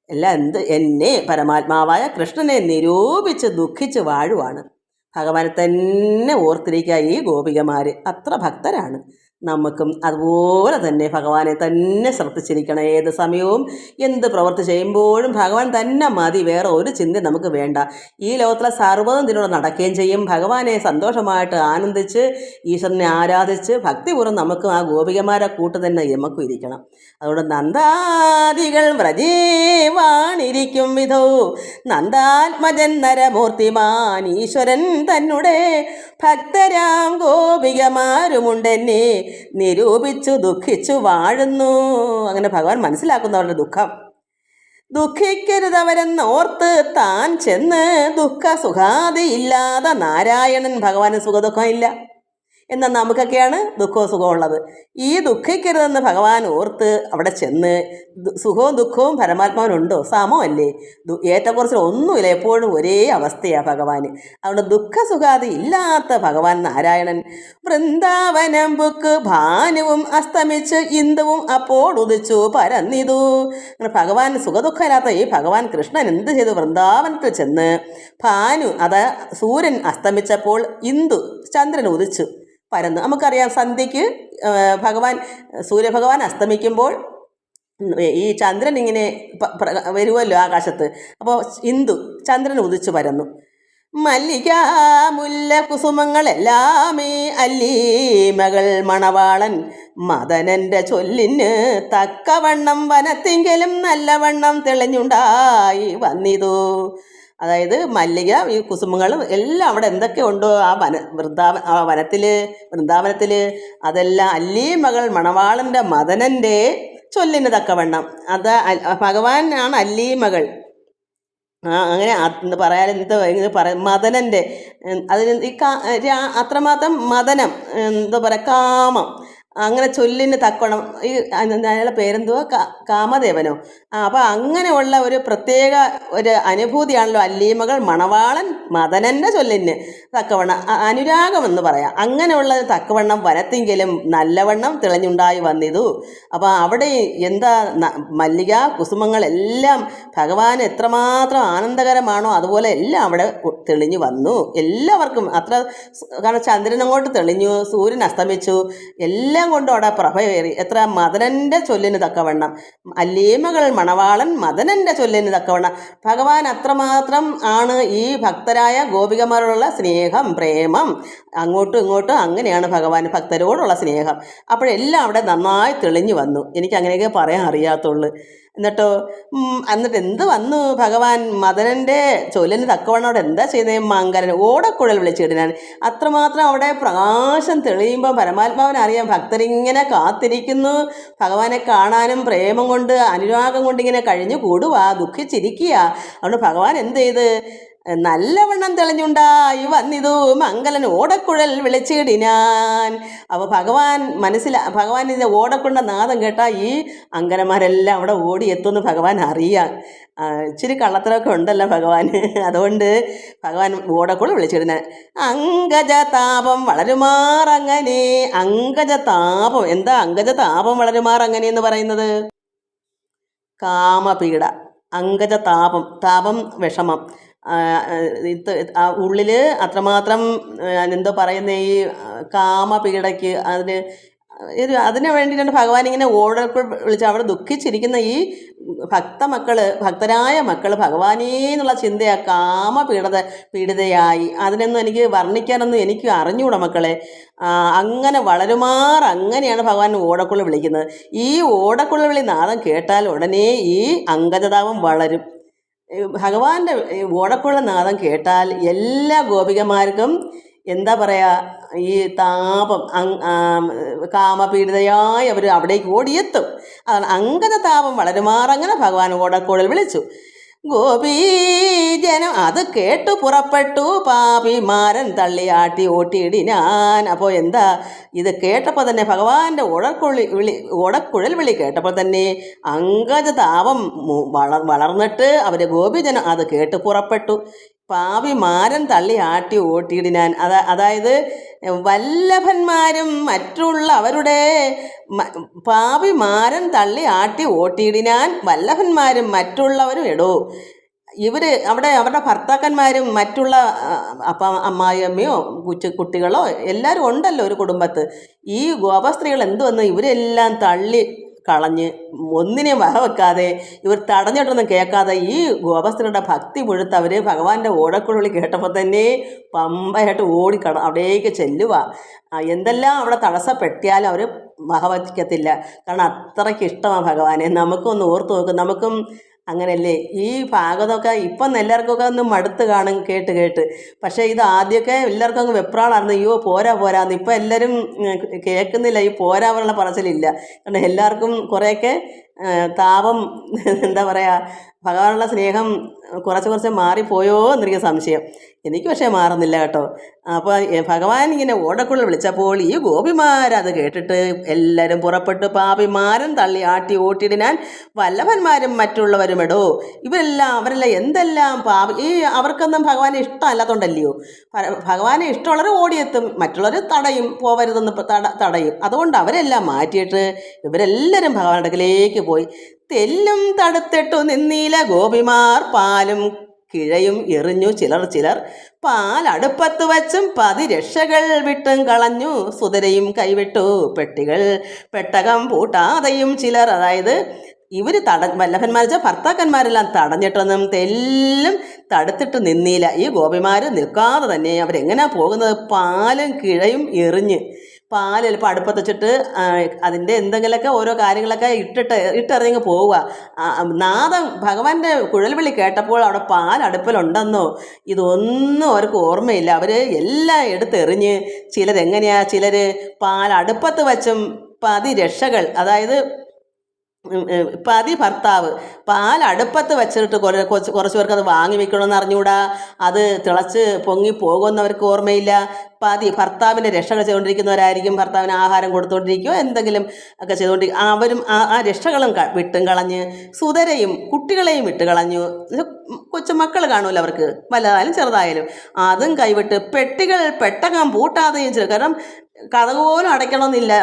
എല്ലാം എന്നെ പരമാത്മാവായ കൃഷ്ണനെ നിരൂപിച്ച് ദുഃഖിച്ച് വാഴുവാണ്. ഭഗവാനെ തന്നെ ഓർത്തിരിക്കുക ഈ ഗോപികമാർ. അത്ര ഭക്തരാണ്. നമുക്കും അതുപോലെ തന്നെ ഭഗവാനെ തന്നെ ശ്രദ്ധിച്ചിരിക്കണം. ഏത് സമയവും എന്ത് പ്രവൃത്തി ചെയ്യുമ്പോഴും ഭഗവാൻ തന്നെ മതി, വേറെ ഒരു ചിന്ത നമുക്ക് വേണ്ട. ഈ ലോകത്തിലെ സർവ്വതും ഇതിലൂടെ നടക്കുകയും ചെയ്യും. ഭഗവാനെ സന്തോഷമായിട്ട് ആനന്ദിച്ച് ഈശ്വരനെ ആരാധിച്ച് ഭക്തിപൂർവ്വം നമുക്ക് ആ ഗോപികമാരെ കൂട്ട് തന്നെ നമുക്കും ഇരിക്കണം. അതുകൊണ്ട് നന്ദാദികൾ വ്രജേവാണിരിക്കും വിധോ നന്ദാത്മജൻ നരമൂർത്തിമാൻ ഈശ്വരൻ തന്നെ ഭക്തരാം ഗോപികമാരുമുണ്ടെന്നെ നിരൂപിച്ചു ദുഃഖിച്ചു വാഴുന്നു. അങ്ങനെ ഭഗവാൻ മനസ്സിലാക്കുന്നവരുടെ ദുഃഖം. ദുഃഖിക്കരുതവരെന്നോർത്ത് താൻ ചെന്ന് ദുഃഖ സുഖാദിയില്ലാതെ നാരായണൻ. ഭഗവാന് സുഖദുഃഖം ഇല്ല. എന്നാൽ നമുക്കൊക്കെയാണ് ദുഃഖവും സുഖവും ഉള്ളത്. ഈ ദുഃഖിക്കരുതെന്ന് ഭഗവാൻ ഓർത്ത് അവിടെ ചെന്ന് സുഖവും ദുഃഖവും പരമാത്മാവിനുണ്ടോ? സമമല്ലേ? ഏറ്റക്കുറച്ചിൽ ഒന്നുമില്ല, എപ്പോഴും ഒരേ അവസ്ഥയാണ് ഭഗവാന്. അതുകൊണ്ട് ദുഃഖസുഖാദി ഇല്ലാത്ത ഭഗവാൻ നാരായണൻ. വൃന്ദാവനം ബുക്ക് ഭാനുവും അസ്തമിച്ച് ഇന്ദുവും അപ്പോൾ ഉദിച്ചു പരന്നിതു. അങ്ങനെ ഭഗവാൻ സുഖദുഃഖമില്ലാത്ത ഈ ഭഗവാൻ കൃഷ്ണൻ എന്ത് ചെയ്തു? വൃന്ദാവനത്തിൽ ചെന്ന് ഭാനു, സൂര്യൻ അസ്തമിച്ചപ്പോൾ ഇന്ദു ചന്ദ്രൻ ഉദിച്ചു പരന്നു. നമുക്കറിയാം സന്ധ്യയ്ക്ക് സൂര്യഭഗവാൻ അസ്തമിക്കുമ്പോൾ ഈ ചന്ദ്രൻ ഇങ്ങനെ വരുമല്ലോ ആകാശത്ത്. അപ്പോൾ ഇന്ദു ചന്ദ്രൻ ഉദിച്ചു പരന്നു. മല്ലിക മുല്ല കുസുമങ്ങളെല്ലാമേ അല്ലീമകൾ മണവാളൻ മദനന്റെ ചൊല്ലിന് തക്കവണ്ണം വനത്തിങ്കലും നല്ലവണ്ണം തെളിഞ്ഞുണ്ടായി വന്നിതു. അതായത് മല്ലിക, ഈ കുസുമങ്ങളും എല്ലാം അവിടെ എന്തൊക്കെ ഉണ്ടോ ആ വൃന്ദാവനത്തിൽ അതെല്ലാം അല്ലീമകൾ മണവാളൻ്റെ മദനൻ്റെ ചൊല്ലിന് തക്കവണ്ണം. അത് ഭഗവാനാണ് അല്ലീമകൾ. അങ്ങനെ പറയാൻ മദനൻ്റെ അതിന് ഈ അത്രമാത്രം മദനം, എന്താ പറയുക, കാമം, അങ്ങനെ ചൊല്ലിന് തക്കോണം ഈ അയാളുടെ പേരെന്തുവാ, കാമദേവനോ. അപ്പോൾ അങ്ങനെയുള്ള ഒരു പ്രത്യേക ഒരു അനുഭൂതിയാണല്ലോ അല്ലീമകൾ മണവാളൻ മദനൻ്റെ ചൊല്ലിന് തക്കവണ്ണം അനുരാഗമെന്ന് പറയാം. അങ്ങനെയുള്ള തക്കവണ്ണം വനത്തിങ്കലും നല്ലവണ്ണം തെളിഞ്ഞുണ്ടായി വന്നിതു. അപ്പോൾ അവിടെ എന്താ മല്ലിക കുസുമങ്ങളെല്ലാം ഭഗവാൻ എത്രമാത്രം ആനന്ദകരമാണോ അതുപോലെ എല്ലാം അവിടെ തെളിഞ്ഞു വന്നു എല്ലാവർക്കും. അത്ര കാരണം ചന്ദ്രൻ അങ്ങോട്ട് തെളിഞ്ഞു, സൂര്യൻ അസ്തമിച്ചു, എല്ലാം കൊണ്ടും അവിടെ പ്രഭയേറി. എത്ര മദനൻ്റെ ചൊല്ലിന് തക്കവണ്ണം, അല്ലീമകൾ മണവാളൻ മദനൻ്റെ ചൊല്ലിന് തക്കവണ്ണം ഭഗവാൻ അത്രമാത്രം ആണ് ഈ ഭക്തരായ ഗോപികമാരോടുള്ള സ്നേഹം, പ്രേമം, അങ്ങോട്ടും ഇങ്ങോട്ടും അങ്ങനെയാണ് ഭഗവാൻ ഭക്തരോടുള്ള സ്നേഹം. അപ്പോഴെല്ലാം അവിടെ നന്നായി തെളിഞ്ഞു വന്നു. എനിക്ക് അങ്ങനെയൊക്കെ പറയാൻ അറിയാത്തുള്ളൂ. എന്നിട്ട് എന്ത് വന്നു ഭഗവാൻ മദനൻ്റെ ചൊല്ലിന് തക്കവണ്ണം അവിടെ എന്താ ചെയ്യുന്നത്, മംഗലൻ ഓടക്കുഴൽ വിളിച്ചിടാൻ. അത്രമാത്രം അവിടെ പ്രകാശം തെളിയുമ്പോൾ പരമാത്മാവിനറിയാം ഭക്തരിങ്ങനെ കാത്തിരിക്കുന്നു ഭഗവാനെ കാണാനും. പ്രേമം കൊണ്ട് അനുരാഗം കൊണ്ട് ഇങ്ങനെ കഴിഞ്ഞു കൂടുക, ദുഃഖിച്ചിരിക്കുക. അതുകൊണ്ട് ഭഗവാൻ എന്ത് ചെയ്ത് നല്ലവണ്ണം തെളിഞ്ഞുണ്ടായി വന്നിതു മംഗലൻ ഓടക്കുഴൽ വിളിച്ചിടിനാൻ. അപ്പോൾ ഭഗവാൻ ഇതിൻ്റെ ഓടക്കുഴലിൻ്റെ നാദം കേട്ടാൽ ഈ അങ്കനമാരെല്ലാം അവിടെ ഓടിയെത്തുമെന്ന് ഭഗവാൻ അറിയാം. ഇച്ചിരി കള്ളത്തരമൊക്കെ ഉണ്ടല്ലോ ഭഗവാൻ. അതുകൊണ്ട് ഭഗവാൻ ഓടക്കുഴൽ വിളിച്ചിടുന്ന അങ്കജതാപം വളരുമാറങ്ങനെ. അങ്കജതാപം എന്താ, അങ്കജതാപം വളരുമാറങ്ങനെ എന്ന് പറയുന്നത് കാമപീഡ. അങ്കജതാപം, താപം വിഷമം, ഉള്ളിൽ അത്രമാത്രം എന്തോ പറയുന്ന ഈ കാമപീഡയ്ക്ക് അതിന് വേണ്ടിയിട്ടാണ് ഭഗവാൻ ഇങ്ങനെ ഓടക്കുഴൽ വിളിച്ച് അവിടെ ദുഃഖിച്ചിരിക്കുന്ന ഈ ഭക്തരായ മക്കൾ ഭഗവാനേ എന്നുള്ള ചിന്തയാ പീഡിതയായി. അതിനൊന്നും എനിക്ക് വർണ്ണിക്കാനൊന്നും എനിക്ക് അറിഞ്ഞൂടാ മക്കളെ. അങ്ങനെ അങ്ങനെയാണ് ഭഗവാൻ ഓടക്കുഴൽ വിളിക്കുന്നത്. ഈ ഓടക്കുഴൽ വിളി നാദം കേട്ടാൽ ഉടനെ ഈ അങ്കജതാപം വളരും. ഭഗവാന്റെ ഓടക്കുഴൽ നാദം കേട്ടാൽ എല്ലാ ഗോപികമാർക്കും എന്താ പറയുക, ഈ താപം കാമപീഡിതയായി അവർ അവിടേക്ക് ഓടിയെത്തും. അതാണ് അങ്കജതാപം വളരുമാറങ്ങനെ ഭഗവാൻ ഓടക്കുഴൽ വിളിച്ചു. ഗോപീജനം അത് കേട്ടു പുറപ്പെട്ടു പാപിമാരൻ തള്ളിയാട്ടി ഓട്ടിയിടിനാൻ. അപ്പോൾ എന്താ ഇത് കേട്ടപ്പോൾ തന്നെ ഭഗവാന്റെ ഓടക്കുഴൽ വിളി കേട്ടപ്പോൾ തന്നെ അങ്കജതാപം വളർന്നിട്ട് അവർ ഗോപീജനം അത് കേട്ട് പുറപ്പെട്ടു. പാപിമാരൻ തള്ളി ആട്ടി ഓട്ടിയിടിനാൻ. അതായത് വല്ലഭന്മാരും മറ്റുള്ളവരുടെ പാപിമാരൻ തള്ളി ആട്ടി ഓട്ടിയിടിനാൻ വല്ലഭന്മാരും മറ്റുള്ളവരും എടോ. അവിടെ അവരുടെ ഭർത്താക്കന്മാരും മറ്റുള്ള അമ്മായിയമ്മയോ കുട്ടികളോ എല്ലാവരും ഉണ്ടല്ലോ ഒരു കുടുംബത്ത്. ഈ ഗോപസ്ത്രീകൾ എന്തുവന്ന് ഇവരെല്ലാം തള്ളി കളഞ്ഞ് ഒന്നിനെയും വകവെക്കാതെ ഇവർ തടഞ്ഞിട്ടൊന്നും കേൾക്കാതെ ഈ ഗോപസ്ത്രീയുടെ ഭക്തി മുഴുത്ത് അവർ ഭഗവാന്റെ ഓടക്കുഴൽ കേട്ടപ്പോൾ തന്നെ പമ്പയായിട്ട് അവിടേക്ക് ചെല്ലുക. എന്തെല്ലാം അവിടെ തടസ്സപ്പെട്ടിയാലും അവർ വകവയ്ക്കത്തില്ല. കാരണം അത്രയ്ക്ക് ഇഷ്ടമാണ് ഭഗവാനെ. നമുക്കൊന്ന് ഓർത്ത് നോക്കും, നമുക്കും അങ്ങനെയല്ലേ. ഈ ഭാഗവതമൊക്കെ ഇപ്പം എല്ലാവർക്കൊക്കെ ഒന്ന് മടുത്ത് കാണും കേട്ട്. പക്ഷേ ഇത് ആദ്യമൊക്കെ എല്ലാവർക്കും അങ്ങ് വെപ്രാളായിരുന്നു, അയ്യോ പോരാന്ന്. ഇപ്പം എല്ലാവരും കേൾക്കുന്നില്ല, ഈ പോരാനുള്ള പറച്ചിലില്ല. കാരണം എല്ലാവർക്കും കുറേയൊക്കെ താപം എന്താ പറയുക, ഭഗവാനുള്ള സ്നേഹം കുറച്ച് മാറിപ്പോയോ എന്നെനിക്ക് സംശയം. എനിക്ക് പക്ഷേ മാറുന്നില്ല കേട്ടോ. അപ്പോൾ ഭഗവാൻ ഇങ്ങനെ ഓടക്കുഴൽ വിളിച്ചപ്പോൾ ഈ ഗോപിമാരത് കേട്ടിട്ട് എല്ലാവരും പുറപ്പെട്ടു. പാപിമാരും തള്ളി ആട്ടി ഓട്ടിയിടിനാൻ വല്ലഭന്മാരും മറ്റുള്ളവരും എടോ. അവരെല്ലാം എന്തെല്ലാം അവർക്കൊന്നും ഭഗവാനെ ഇഷ്ടമല്ലാത്തതുകൊണ്ടല്ലയോ. ഭഗവാനെ ഇഷ്ടമുള്ളവർ ഓടിയെത്തും, മറ്റുള്ളവർ തടയും, പോവരുതെന്ന് തടയും. അതുകൊണ്ട് അവരെല്ലാം മാറ്റിയിട്ട് ഇവരെല്ലാവരും ഭഗവാന്റെ അടുക്കലേക്ക് പോയി. തെല്ലും തടുത്തിട്ടു നിന്നീല ഗോപിമാർ പാലും കിഴയും എറിഞ്ഞു ചിലർ പാലടുപ്പത്ത് വച്ചും രക്ഷകൾ വിട്ടും കളഞ്ഞു സുതരയും കൈവിട്ടു പെട്ടകം പൂട്ടാതെയും ചിലർ. അതായത് ഇവർ വല്ലഭന്മാർ ഭർത്താക്കന്മാരെല്ലാം തടഞ്ഞിട്ടൊന്നും തെല്ലും തടുത്തിട്ട് നിന്നില്ല. ഈ ഗോപിമാർ നിൽക്കാതെ തന്നെ അവരെങ്ങനെയാ പോകുന്നത്, പാലും കിഴയും എറിഞ്ഞ്. പാൽ ചിലപ്പോൾ അടുപ്പത്ത് വെച്ചിട്ട് അതിൻ്റെ എന്തെങ്കിലുമൊക്കെ ഓരോ കാര്യങ്ങളൊക്കെ ഇട്ടെറിഞ്ഞ് പോവുക. നാദം ഭഗവാന്റെ കുഴൽവിളി കേട്ടപ്പോൾ അവിടെ പാൽ അടുപ്പിലുണ്ടെന്നോ ഇതൊന്നും അവർക്ക് ഓർമ്മയില്ല. അവർ എല്ലാം എടുത്തെറിഞ്ഞ് ചിലർ പാൽ അടുപ്പത്ത് വച്ചും രക്ഷകൾ, അതായത് പതി ഭർത്താവ് പാൽ അടുപ്പത്ത് വെച്ചിട്ട് കുറച്ച് പേർക്ക് അത് വാങ്ങി വെക്കണമെന്ന് അറിഞ്ഞുകൂടാ, അത് തിളച്ച് പൊങ്ങി പോകുമെന്നവർക്ക് ഓർമ്മയില്ല. പതി ഭർത്താവിൻ്റെ രക്ഷകൾ ചെയ്തുകൊണ്ടിരിക്കുന്നവരായിരിക്കും, ഭർത്താവിന് ആഹാരം കൊടുത്തുകൊണ്ടിരിക്കുകയോ എന്തെങ്കിലും ഒക്കെ ചെയ്തുകൊണ്ടിരിക്കും. അവരും ആ രക്ഷകളും വിട്ടും കളഞ്ഞ് സുതരയും കുട്ടികളെയും വിട്ട് കളഞ്ഞു. കൊച്ചുമക്കൾ കാണുമല്ലോ അവർക്ക്, വലുതായാലും ചെറുതായാലും, അതും കൈവിട്ട് പെട്ടികൾ പെട്ടകം പൂട്ടാതെയും ചെയ്തു. കാരണം കതക് പോലും അടയ്ക്കണമെന്നില്ല,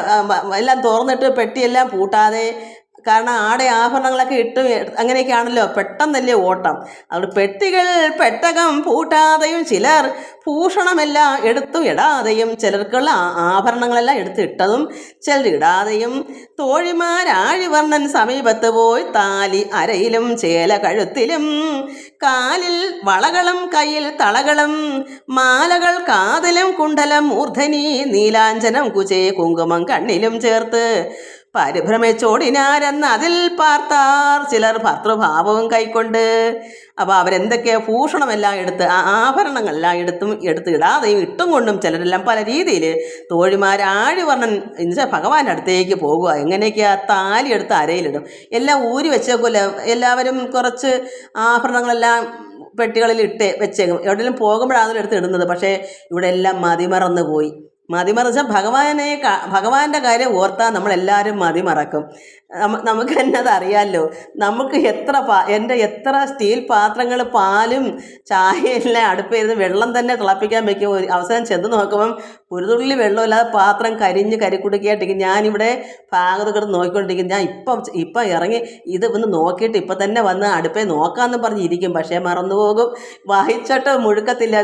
എല്ലാം തുറന്നിട്ട് പെട്ടിയെല്ലാം പൂട്ടാതെ. കാരണം ആടെ ആഭരണങ്ങളൊക്കെ ഇട്ട് അങ്ങനെയൊക്കെയാണല്ലോ, പെട്ടെന്നല്ലേ ഓട്ടം. അതുകൊണ്ട് പെട്ടികൾ പെട്ടകം പൂട്ടാതെയും ചിലർ ഭൂഷണമെല്ലാം എടുത്തു ഇടാതെയും, ചിലർക്കുള്ള ആഭരണങ്ങളെല്ലാം എടുത്തിട്ടതും ചിലർ ഇടാതെയും. തോഴിമാരാഴിവർണ്ണൻ സമീപത്ത് പോയി താലി അരയിലും ചേല കഴുത്തിലും, കാലിൽ വളകളും കയ്യിൽ തളകളും, മാലകൾ കാതിലും കുണ്ഡലം മൂർധനി, നീലാഞ്ജനം കുചേ കുങ്കുമം കണ്ണിലും ചേർത്ത് പരിഭ്രമിച്ചോടിനാരെന്ന് അതിൽ പാർത്താർ ചിലർ ഭർത്തൃഭാവവും കൈക്കൊണ്ട്. അപ്പോൾ അവരെന്തൊക്കെയാ ഭൂഷണമെല്ലാം എടുത്ത്, ആഭരണങ്ങളെല്ലാം എടുത്തിടാതെയും ഇട്ടും കൊണ്ടും ചിലരെല്ലാം പല രീതിയിൽ തോഴിമാരാഴിവർണ്ണൻ എന്നുവെച്ചാൽ ഭഗവാന്റെ അടുത്തേക്ക് പോകുക. എങ്ങനെയൊക്കെയാ താലി എടുത്ത് അരയിലിടും, എല്ലാം ഊരി വെച്ചേക്കുമല്ലോ. എല്ലാവരും കുറച്ച് ആഭരണങ്ങളെല്ലാം പെട്ടികളിൽ വെച്ചേക്കും, എവിടെയെങ്കിലും പോകുമ്പോഴാണ് എടുത്ത് ഇടുന്നത്. പക്ഷേ ഇവിടെ എല്ലാം മതിമറന്ന് പോയി. മതിമറിച്ചാൽ ഭഗവാന്റെ കാര്യം ഓർത്താൽ നമ്മളെല്ലാവരും മതിമറക്കും. നമുക്ക് തന്നെ അതറിയാമല്ലോ. നമുക്ക് എത്ര സ്റ്റീൽ പാത്രങ്ങൾ പാലും ചായയെല്ലാം അടുപ്പിരുന്ന് വെള്ളം തന്നെ തിളപ്പിക്കാൻ വയ്ക്കും. ഒരു അവസാനം ചെന്ന് നോക്കുമ്പം ഒരു തുള്ളി വെള്ളമില്ലാതെ പാത്രം കരിക്കുടുക്കിയായിട്ടിരിക്കും. ഞാനിവിടെ ഭാഗത്ത് കിടന്ന് നോക്കിക്കൊണ്ടിരിക്കും. ഞാൻ ഇപ്പം ഇറങ്ങി ഇത് ഒന്ന് നോക്കിയിട്ട് ഇപ്പം തന്നെ വന്ന് അടുപ്പേ നോക്കാമെന്ന് പറഞ്ഞിരിക്കും. പക്ഷേ മറന്നുപോകും, വായിച്ചിട്ട് മുഴുക്കത്തില്ല.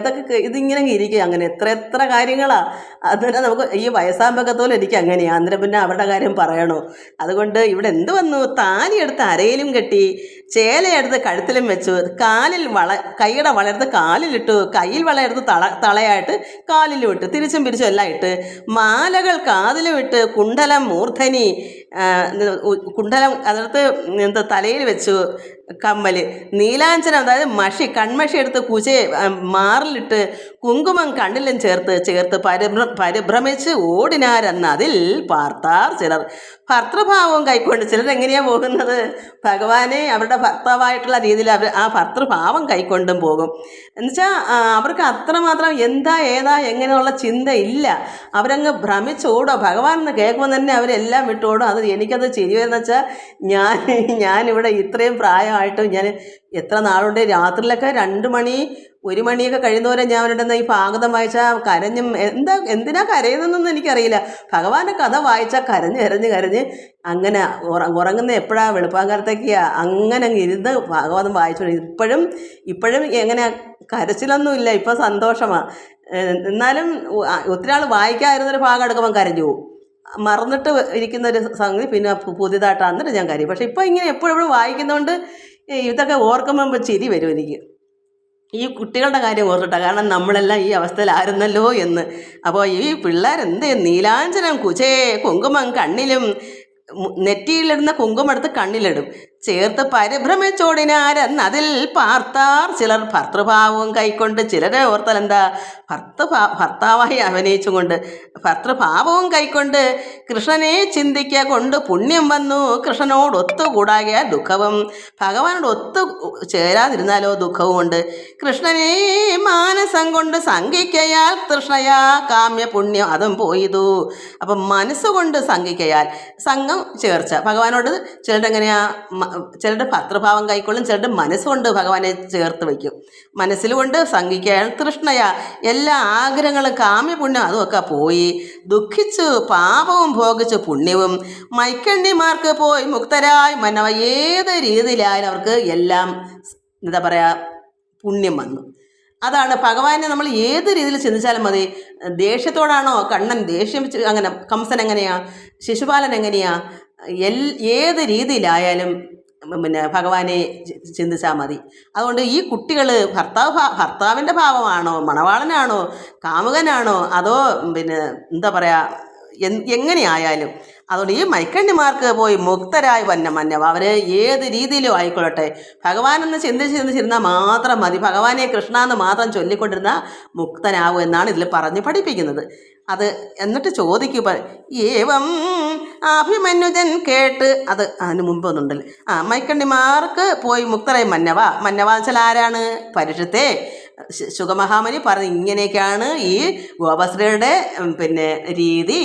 ഇതിങ്ങനെ ഇരിക്കും. അങ്ങനെ എത്ര കാര്യങ്ങളാണ്. അതുതന്നെ നമുക്ക് ഈ വയസ്സാകുമ്പോഴത്തോലും എനിക്ക് അങ്ങനെയാണ്. അന്നേരം പിന്നെ അവരുടെ കാര്യം പറയണോ? അതുകൊണ്ട് ഇവിടെ എന്ത് വന്നു, താലിയെടുത്ത് അരയിലും കെട്ടി, ചേലയെടുത്ത് കഴുത്തിലും വെച്ചു, കൈയുടെ വളയെടുത്ത് കാലിലിട്ടു, കയ്യിൽ വളയെടുത്ത് തളയായിട്ട് കാലിലും ഇട്ട്, തിരിച്ചും പിരിച്ചും എല്ലാം ഇട്ട്, മാലകൾ കാതിലും ഇട്ട്, കുണ്ഡലം മൂർധനി, കുണ്ഡലം അതിനകത്ത് തലയിൽ വെച്ചു, കമ്മൽ, നീലാഞ്ചനം അതായത് കൺമഷി എടുത്ത് മാറിലിട്ട്, കുങ്കുമം കണ്ണിലും ചേർത്ത് പരിഭ്രമിച്ച് ഓടിനാരെന്ന് അതിൽ പാർത്താർ ചിലർ ഭർത്തൃഭാവവും കൈക്കൊണ്ട്. ചിലരെങ്ങനെയാണ് പോകുന്നത്, ഭഗവാനെ അവരുടെ ഭർത്താവായിട്ടുള്ള രീതിയിൽ ആ ഭർത്തൃഭാവം കൈക്കൊണ്ടും പോകും. എന്നുവെച്ചാൽ അവർക്ക് അത്രമാത്രം എന്താ ഏതാ എങ്ങനെയുള്ള ചിന്ത ഇല്ല. അവരങ്ങ് ഭ്രമിച്ചോടോ. ഭഗവാൻ എന്ന് കേൾക്കുമ്പോൾ തന്നെ അവരെല്ലാം വിട്ടോടും. എനിക്കത് ചിരി വരുന്ന വെച്ചാൽ ഞാനിവിടെ ഇത്രയും പ്രായമായിട്ടും ഞാൻ എത്ര നാളുണ്ട്, രാത്രിയിലൊക്കെ 2 മണി 1 മണിയൊക്കെ കഴിയുന്നവരെ ഞാൻ അവരുടെ ഈ ഭാഗവതം വായിച്ചാൽ എന്തിനാ കരയുന്നതെന്നൊന്നും എനിക്കറിയില്ല. ഭഗവാന്റെ കഥ വായിച്ചാൽ കരഞ്ഞ് അങ്ങനെ ഉറങ്ങുന്ന എപ്പോഴാണ്, വെളുപ്പാങ്കാലത്തേക്കാ അങ്ങനെ അങ്ങ് ഇരുന്ന് ഭാഗവതം വായിച്ചു. ഇപ്പോഴും എങ്ങനെ കരച്ചിലൊന്നുമില്ല, ഇപ്പം സന്തോഷമാണ്. എന്നാലും ഒത്തിരി ആൾ വായിക്കാതിരുന്നൊരു ഭാഗം എടുക്കുമ്പം കരഞ്ഞു പോകും. മറന്നിട്ട് ഇരിക്കുന്നൊരു സംഗതി പിന്നെ പുതിയതായിട്ട് എന്നിട്ട് ഞാൻ കരയും. പക്ഷെ ഇപ്പം ഇങ്ങനെ എപ്പോഴും വായിക്കുന്നതുകൊണ്ട് ഇതൊക്കെ ഓർക്കുമ്പോൾ ചിരി വരും എനിക്ക്. ഈ കുട്ടികളുടെ കാര്യം ഓർത്തിട്ടാണ്, കാരണം നമ്മളെല്ലാം ഈ അവസ്ഥയിലായിരുന്നല്ലോ എന്ന്. അപ്പോൾ ഈ പിള്ളേരെന്ത് നീലാഞ്ചനം കുചേ കുങ്കുമം കണ്ണിലും, നെറ്റിയിലിടുന്ന കുങ്കുമെടുത്ത് കണ്ണിലിടും, ചേർത്ത് പരിഭ്രമിച്ചോടിനാരെന്ന് അതിൽ പാർത്താർ ചിലർ ഭർത്തൃഭാവവും കൈക്കൊണ്ട്. ചിലരെ ഓർത്താൽ എന്താ, ഭർത്താവായി അഭിനയിച്ചും കൊണ്ട് ഭർത്തൃഭാവവും കൈക്കൊണ്ട് കൃഷ്ണനെ ചിന്തിക്കുക കൊണ്ട് പുണ്യം വന്നു, കൃഷ്ണനോട് ഒത്തുകൂടാകിയ ദുഃഖവും, ഭഗവാനോട് ഒത്തു ചേരാതിരുന്നാലോ ദുഃഖവുമുണ്ട്. കൃഷ്ണനെ മാനസം കൊണ്ട് സംഘിക്കയാൽ തൃഷ്ണയാ കാമ്യ പുണ്യം അതും പോയതു. അപ്പം മനസ്സുകൊണ്ട് സംഘിക്കയാൽ, സംഘം ചേർച്ച, ഭഗവാനോട് ചിലരെങ്ങനെയാ, ചിലരുടെ ഭർത്തൃഭാവം കൈക്കൊള്ളും, ചിലരുടെ മനസ്സുകൊണ്ട് ഭഗവാനെ ചേർത്ത് വയ്ക്കും. മനസ്സിലുകൊണ്ട് സംഘിക്കാൻ തൃഷ്ണയ, എല്ലാ ആഗ്രഹങ്ങളും കാമ്യപുണ്യം അതുമൊക്കെ പോയി. ദുഃഖിച്ചു പാപവും ഭോഗിച്ചു പുണ്യവും, മൈക്കണ്ണിമാർക്ക് പോയി മുക്തരായി മനവ. ഏത് രീതിയിലായാലും അവർക്ക് എല്ലാം എന്താ പറയുക, പുണ്യം വന്നു. അതാണ് ഭഗവാനെ നമ്മൾ ഏത് രീതിയിൽ ചിന്തിച്ചാലും മതി. ദേഷ്യത്തോടാണോ കണ്ണൻ ദേഷ്യം, അങ്ങനെ കംസൻ എങ്ങനെയാ, ശിശുപാലൻ എങ്ങനെയാ, ഏത് രീതിയിലായാലും പിന്നെ ഭഗവാനെ ചിന്തിച്ചാൽ മതി. അതുകൊണ്ട് ഈ കുട്ടികൾ ഭർത്താവിൻ്റെ ഭാവമാണോ, മണവാളനാണോ, കാമുകനാണോ, അതോ പിന്നെ എന്താ പറയുക, എങ്ങനെയായാലും അതുകൊണ്ട് ഈ മൈക്കണ്ണിമാർക്ക് പോയി മുക്തരായി മന്നവ അവർ ഏത് രീതിയിലും ആയിക്കൊള്ളട്ടെ, ഭഗവാൻ എന്ന് ചിന്തിച്ചിരുന്നാൽ മാത്രം മതി, ഭഗവാനെ കൃഷ്ണ എന്ന് മാത്രം ചൊല്ലിക്കൊണ്ടിരുന്ന മുക്തനാവും എന്നാണ് ഇതിൽ പറഞ്ഞ് പഠിപ്പിക്കുന്നത്. അത് എന്നിട്ട് ചോദിക്കുക, ഏവം അഭിമന്യുജൻ കേട്ട്, അതിന് മുമ്പൊന്നുണ്ടല്ലോ, മൈക്കണ്ണിമാർക്ക് പോയി മുക്തരായി മന്നവ വെച്ചാൽ ആരാണ്? പരീക്ഷത്തെ ശുഗമഹാമുനി പറഞ്ഞു ഇങ്ങനെയൊക്കെയാണ് ഈ ഗോപശ്രീയുടെ രീതി,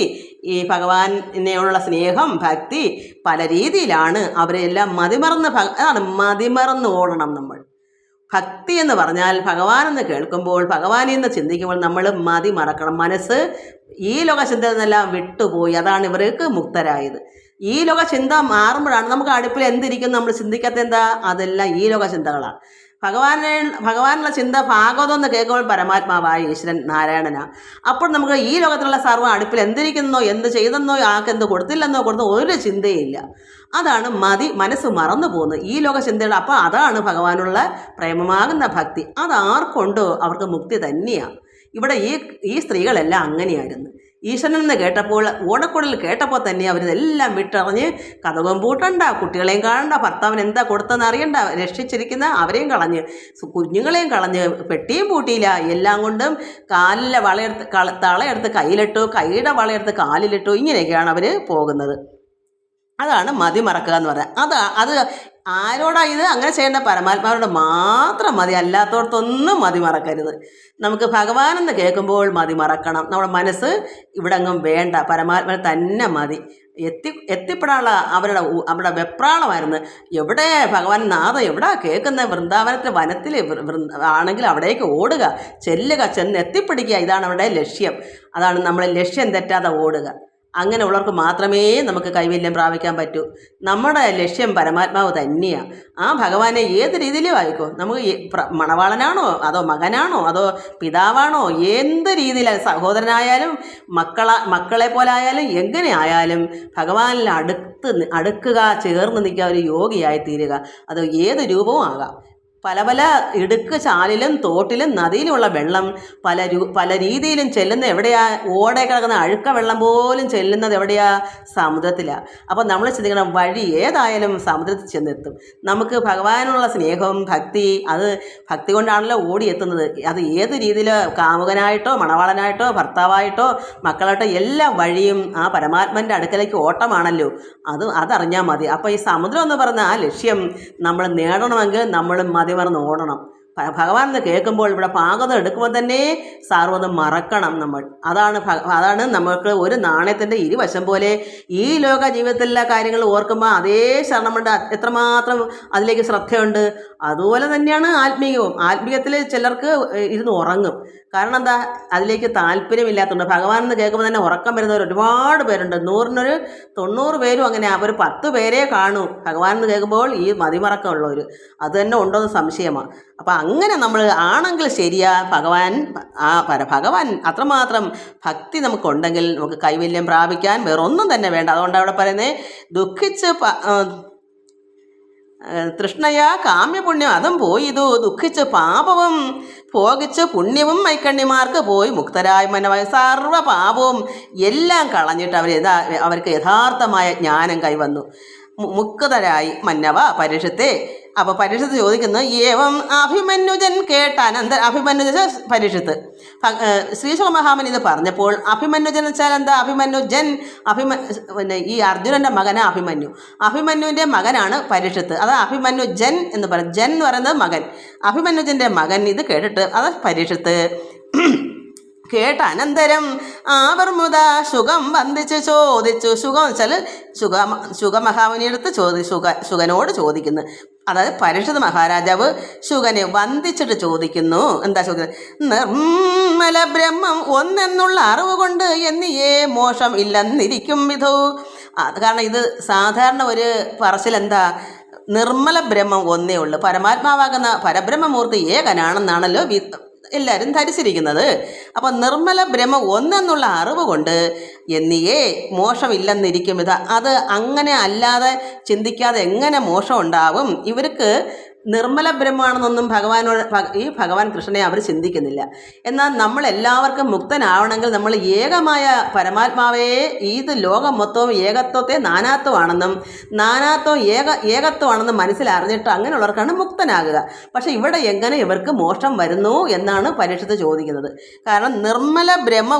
ഈ ഭഗവാനെയുള്ള സ്നേഹം ഭക്തി പല രീതിയിലാണ്. അവരെല്ലാം മതിമറന്ന് ഓടണം നമ്മൾ. ഭക്തി എന്ന് പറഞ്ഞാൽ ഭഗവാനെന്ന് കേൾക്കുമ്പോൾ, ഭഗവാനിൽ നിന്ന് ചിന്തിക്കുമ്പോൾ നമ്മൾ മറക്കണം. മനസ്സ് ഈ ലോക ചിന്ത നിന്നെല്ലാം വിട്ടുപോയി. അതാണ് ഇവർക്ക് മുക്തരായത്. ഈ ലോക ചിന്ത മാറുമ്പോഴാണ് നമുക്ക് അടുപ്പിൽ എന്തിരിക്കുന്നു നമ്മൾ ചിന്തിക്കാത്ത എന്താ, അതെല്ലാം ഈ ലോക ചിന്തകളാണ്. ഭഗവാനുള്ള ചിന്ത ഭാഗവതം എന്ന് കേൾക്കുമ്പോൾ പരമാത്മാവായ ഈശ്വരൻ നാരായണനാ. അപ്പോൾ നമുക്ക് ഈ ലോകത്തിലുള്ള സർവ്വം അടുപ്പിൽ എന്തിരിക്കുന്നോ, എന്ത് ചെയ്തെന്നോ, ആർക്കെന്ത് കൊടുത്തില്ലെന്നോ ഒരു ചിന്തയില്ല. അതാണ് മനസ്സ് മറന്നു പോകുന്നത് ഈ ലോക ചിന്തയുടെ. അപ്പോൾ അതാണ് ഭഗവാനുള്ള പ്രേമമാകുന്ന ഭക്തി. അതാർക്കൊണ്ടോ അവർക്ക് മുക്തി തന്നെയാണ്. ഇവിടെ ഈ സ്ത്രീകളെല്ലാം അങ്ങനെയായിരുന്നു. ഈശ്വരനെന്ന് കേട്ടപ്പോൾ, ഓടക്കുടൽ കേട്ടപ്പോൾ തന്നെ അവരിതെല്ലാം വിട്ടറിഞ്ഞ് കതകും പൂട്ടണ്ട, കുട്ടികളെയും കാണണ്ട, ഭർത്താവിന് എന്താ കൊടുത്തെന്ന് അറിയണ്ട, രക്ഷിച്ചിരിക്കുന്ന അവരെയും കളഞ്ഞ്, കുഞ്ഞുങ്ങളെയും കളഞ്ഞ്, പെട്ടിയും പൂട്ടിയില്ല, എല്ലാം കൊണ്ടും കാലിലെ തളയെടുത്ത് കയ്യിലിട്ടു, കൈയുടെ വളയെടുത്ത് കാലിലിട്ടു, ഇങ്ങനെയൊക്കെയാണ് അവർ പോകുന്നത്. അതാണ് മറക്കുക എന്ന് പറയുന്നത്. അത് ആരോടാ ഇത്? അങ്ങനെ ചെയ്യേണ്ട പരമാത്മാവോട് മാത്രം മതി, അല്ലാത്തടത്തൊന്നും മറക്കരുത്. നമുക്ക് ഭഗവാനെന്ന് കേൾക്കുമ്പോൾ മറക്കണം. നമ്മുടെ മനസ്സ് ഇവിടെ അങ്ങും വേണ്ട, പരമാത്മാവിനെ തന്നെ മതി. എത്തിപ്പെടാനുള്ള അവരുടെ വെപ്രാളമായിരുന്നു. എവിടെ ഭഗവാൻ നാഥം എവിടാ കേൾക്കുന്ന? വൃന്ദാവനത്തിൽ വനത്തിൽ ആണെങ്കിൽ അവിടേക്ക് ഓടുക, ചെന്ന് എത്തിപ്പിടിക്കുക. ഇതാണ് അവരുടെ ലക്ഷ്യം. അതാണ് നമ്മളെ ലക്ഷ്യം തെറ്റാതെ ഓടുക. അങ്ങനെയുള്ളവർക്ക് മാത്രമേ നമുക്ക് കൈവല്യം പ്രാപിക്കാൻ പറ്റൂ. നമ്മുടെ ലക്ഷ്യം പരമാത്മാവ് തന്നെയാണ്. ആ ഭഗവാനെ ഏത് രീതിയിലും ആയിക്കോ, നമുക്ക് മണവാളനാണോ, അതോ മകനാണോ, അതോ പിതാവാണോ, എന്ത് രീതിയിലായാലും, സഹോദരനായാലും മക്കളെ പോലായാലും എങ്ങനെ ആയാലും ഭഗവാനിൽ അടുക്കുക, ചേർന്ന് നിൽക്കുക, ഒരു യോഗിയായി തീരുക. അത് ഏത് രൂപവും ആകാം. പല ഇടുക്ക് ചാലിലും തോട്ടിലും നദിയിലുമുള്ള വെള്ളം പല രീതിയിലും ചെല്ലുന്ന എവിടെയാ? ഓടെ കിടക്കുന്ന അഴുക്ക വെള്ളം പോലും ചെല്ലുന്നത് എവിടെയാ? സമുദ്രത്തിലാണ്. അപ്പോൾ നമ്മൾ ചിന്തിക്കണം, വഴി ഏതായാലും സമുദ്രത്തിൽ ചെന്നെത്തും. നമുക്ക് ഭഗവാനുള്ള സ്നേഹവും ഭക്തി കൊണ്ടാണല്ലോ ഓടിയെത്തുന്നത്. അത് ഏത് രീതിയിൽ, കാമുകനായിട്ടോ മണവാളനായിട്ടോ ഭർത്താവായിട്ടോ മക്കളായിട്ടോ എല്ലാ വഴിയും ആ പരമാത്മൻ്റെ അടുക്കലേക്ക് ഓട്ടമാണല്ലോ. അതറിഞ്ഞാൽ മതി. അപ്പോൾ ഈ സമുദ്രം എന്ന് പറഞ്ഞ ആ ലക്ഷ്യം നമ്മൾ നേടണമെങ്കിൽ നമ്മൾ മറന്ന് ഓടണം. ഭഗവാൻ എന്ന് കേൾക്കുമ്പോൾ, ഇവിടെ ഭാഗവതം എടുക്കുമ്പോൾ തന്നെ സർവ്വതും മറക്കണം നമ്മൾ. അതാണ് നമുക്ക് ഒരു നാണയത്തിൻ്റെ ഇരുവശം പോലെ. ഈ ലോക ജീവിതത്തിലെ കാര്യങ്ങൾ ഓർക്കുമ്പോൾ അതേ ശരണമുണ്ട്, എത്രമാത്രം അതിലേക്ക് ശ്രദ്ധയുണ്ട്. അതുപോലെ തന്നെയാണ് ആത്മീയവും. ആത്മീയത്തിൽ ചിലർക്ക് ഇരുന്ന് ഉറങ്ങും. കാരണം എന്താ? അതിലേക്ക് താല്പര്യമില്ലാത്തതുകൊണ്ട്. ഭഗവാൻ എന്ന് കേൾക്കുമ്പോൾ തന്നെ ഉറക്കം വരുന്നവർ ഒരുപാട് പേരുണ്ട്. 100-ൽ 90 പേരും അങ്ങനെ. അവർ 10 പേരെ കാണൂ ഭഗവാൻ എന്ന് കേൾക്കുമ്പോൾ ഈ മതിമറക്കമുള്ളവർ. അത് തന്നെ ഉണ്ടോയെന്ന് സംശയമാണ്. അപ്പം അങ്ങനെ നമ്മൾ ആണെങ്കിൽ ശരിയാ, ഭഗവാൻ അത്രമാത്രം ഭക്തി നമുക്കുണ്ടെങ്കിൽ നമുക്ക് കൈവല്യം പ്രാപിക്കാൻ വേറൊന്നും തന്നെ വേണ്ട. അതുകൊണ്ട് അവിടെ പറയുന്നത്, ദുഃഖിച്ച് തൃഷ്ണയാ കാമ്യപുണ്യം അതും പോയിതു, ദുഃഖിച്ച് പാപവും ഭോഗിച്ച് പുണ്യവും മൈക്കണ്ണിമാർക്ക് പോയി മുക്തരായ മനവായ സർവ്വ പാപവും എല്ലാം കളഞ്ഞിട്ട് അവർക്ക് യഥാർത്ഥമായ ജ്ഞാനം കൈവന്നു. മുക്തരായി മന്നവ പരീക്ഷത്തെ. അപ്പോൾ പരീക്ഷത്ത് ചോദിക്കുന്നു, ഏവം അഭിമന്യുജൻ കേട്ട അഭിമന്യുജ പരീക്ഷത്ത്. ശ്രീശുക മഹാമുനി ഇത് പറഞ്ഞപ്പോൾ, അഭിമന്യുജൻ എന്ന് വെച്ചാൽ എന്താ? അഭിമന്യുജൻ ഈ അർജുനൻ്റെ മകനാണ് അഭിമന്യു. അഭിമന്യുവിൻ്റെ മകനാണ് പരീക്ഷത്ത്. അത് അഭിമന്യുജൻ എന്ന് പറയും. ജൻ എന്ന് പറയുന്നത് മകൻ. അഭിമന്യുജൻ്റെ മകൻ ഇത് കേട്ടിട്ട് അത് പരീക്ഷത്ത് കേട്ട അനന്തരം ആവർമുത ശുകം വന്ദിച്ച് ചോദിച്ചു. ശുകം വെച്ചാൽ ശുഗമഹാമുനിയെടുത്ത് ശുഗനോട് ചോദിക്കുന്നു. അതായത് പരീക്ഷിത് മഹാരാജാവ് ശുഗനെ വന്ദിച്ചിട്ട് ചോദിക്കുന്നു. എന്താ ചോദിക്കുന്നത്? നിർമ്മല ബ്രഹ്മം ഒന്നെന്നുള്ള അറിവ് കൊണ്ട് എന്നിയേ മോശം ഇല്ലെന്നിരിക്കും വിധോ. കാരണം ഇത് സാധാരണ ഒരു പറച്ചിലെന്താ? നിർമ്മല ബ്രഹ്മം ഒന്നേ ഉള്ളൂ, പരമാത്മാവാകുന്ന പരബ്രഹ്മമൂർത്തി ഏകനാണെന്നാണല്ലോ എല്ലാവരും ധരിച്ചിരിക്കുന്നത്. അപ്പം നിർമ്മല ബ്രഹ്മം ഒന്നെന്നുള്ള അറിവ് കൊണ്ട് എന്നിയേ മോശമില്ലെന്നിരിക്കും. അത് അങ്ങനെ അല്ലാതെ ചിന്തിക്കാതെ എങ്ങനെ മോശം ഉണ്ടാവും? ഇവർക്ക് നിർമ്മല ബ്രഹ്മമാണെന്നൊന്നും ഈ ഭഗവാൻ കൃഷ്ണനെ അവർ ചിന്തിക്കുന്നില്ല. എന്നാൽ നമ്മളെല്ലാവർക്കും മുക്തനാവണമെങ്കിൽ നമ്മൾ ഏകമായ പരമാത്മാവേ, ഇത് ലോകം മൊത്തവും ഏകത്വത്തെ നാനാത്വമാണെന്നും നാനാത്വം ഏകത്വമാണെന്നും മനസ്സിലറിഞ്ഞിട്ട് അങ്ങനെയുള്ളവർക്കാണ് മുക്തനാകുക. പക്ഷെ ഇവിടെ എങ്ങനെ ഇവർക്ക് മോക്ഷം വരുന്നു എന്നാണ് പരീക്ഷത്ത് ചോദിക്കുന്നത്. കാരണം നിർമ്മല ബ്രഹ്മ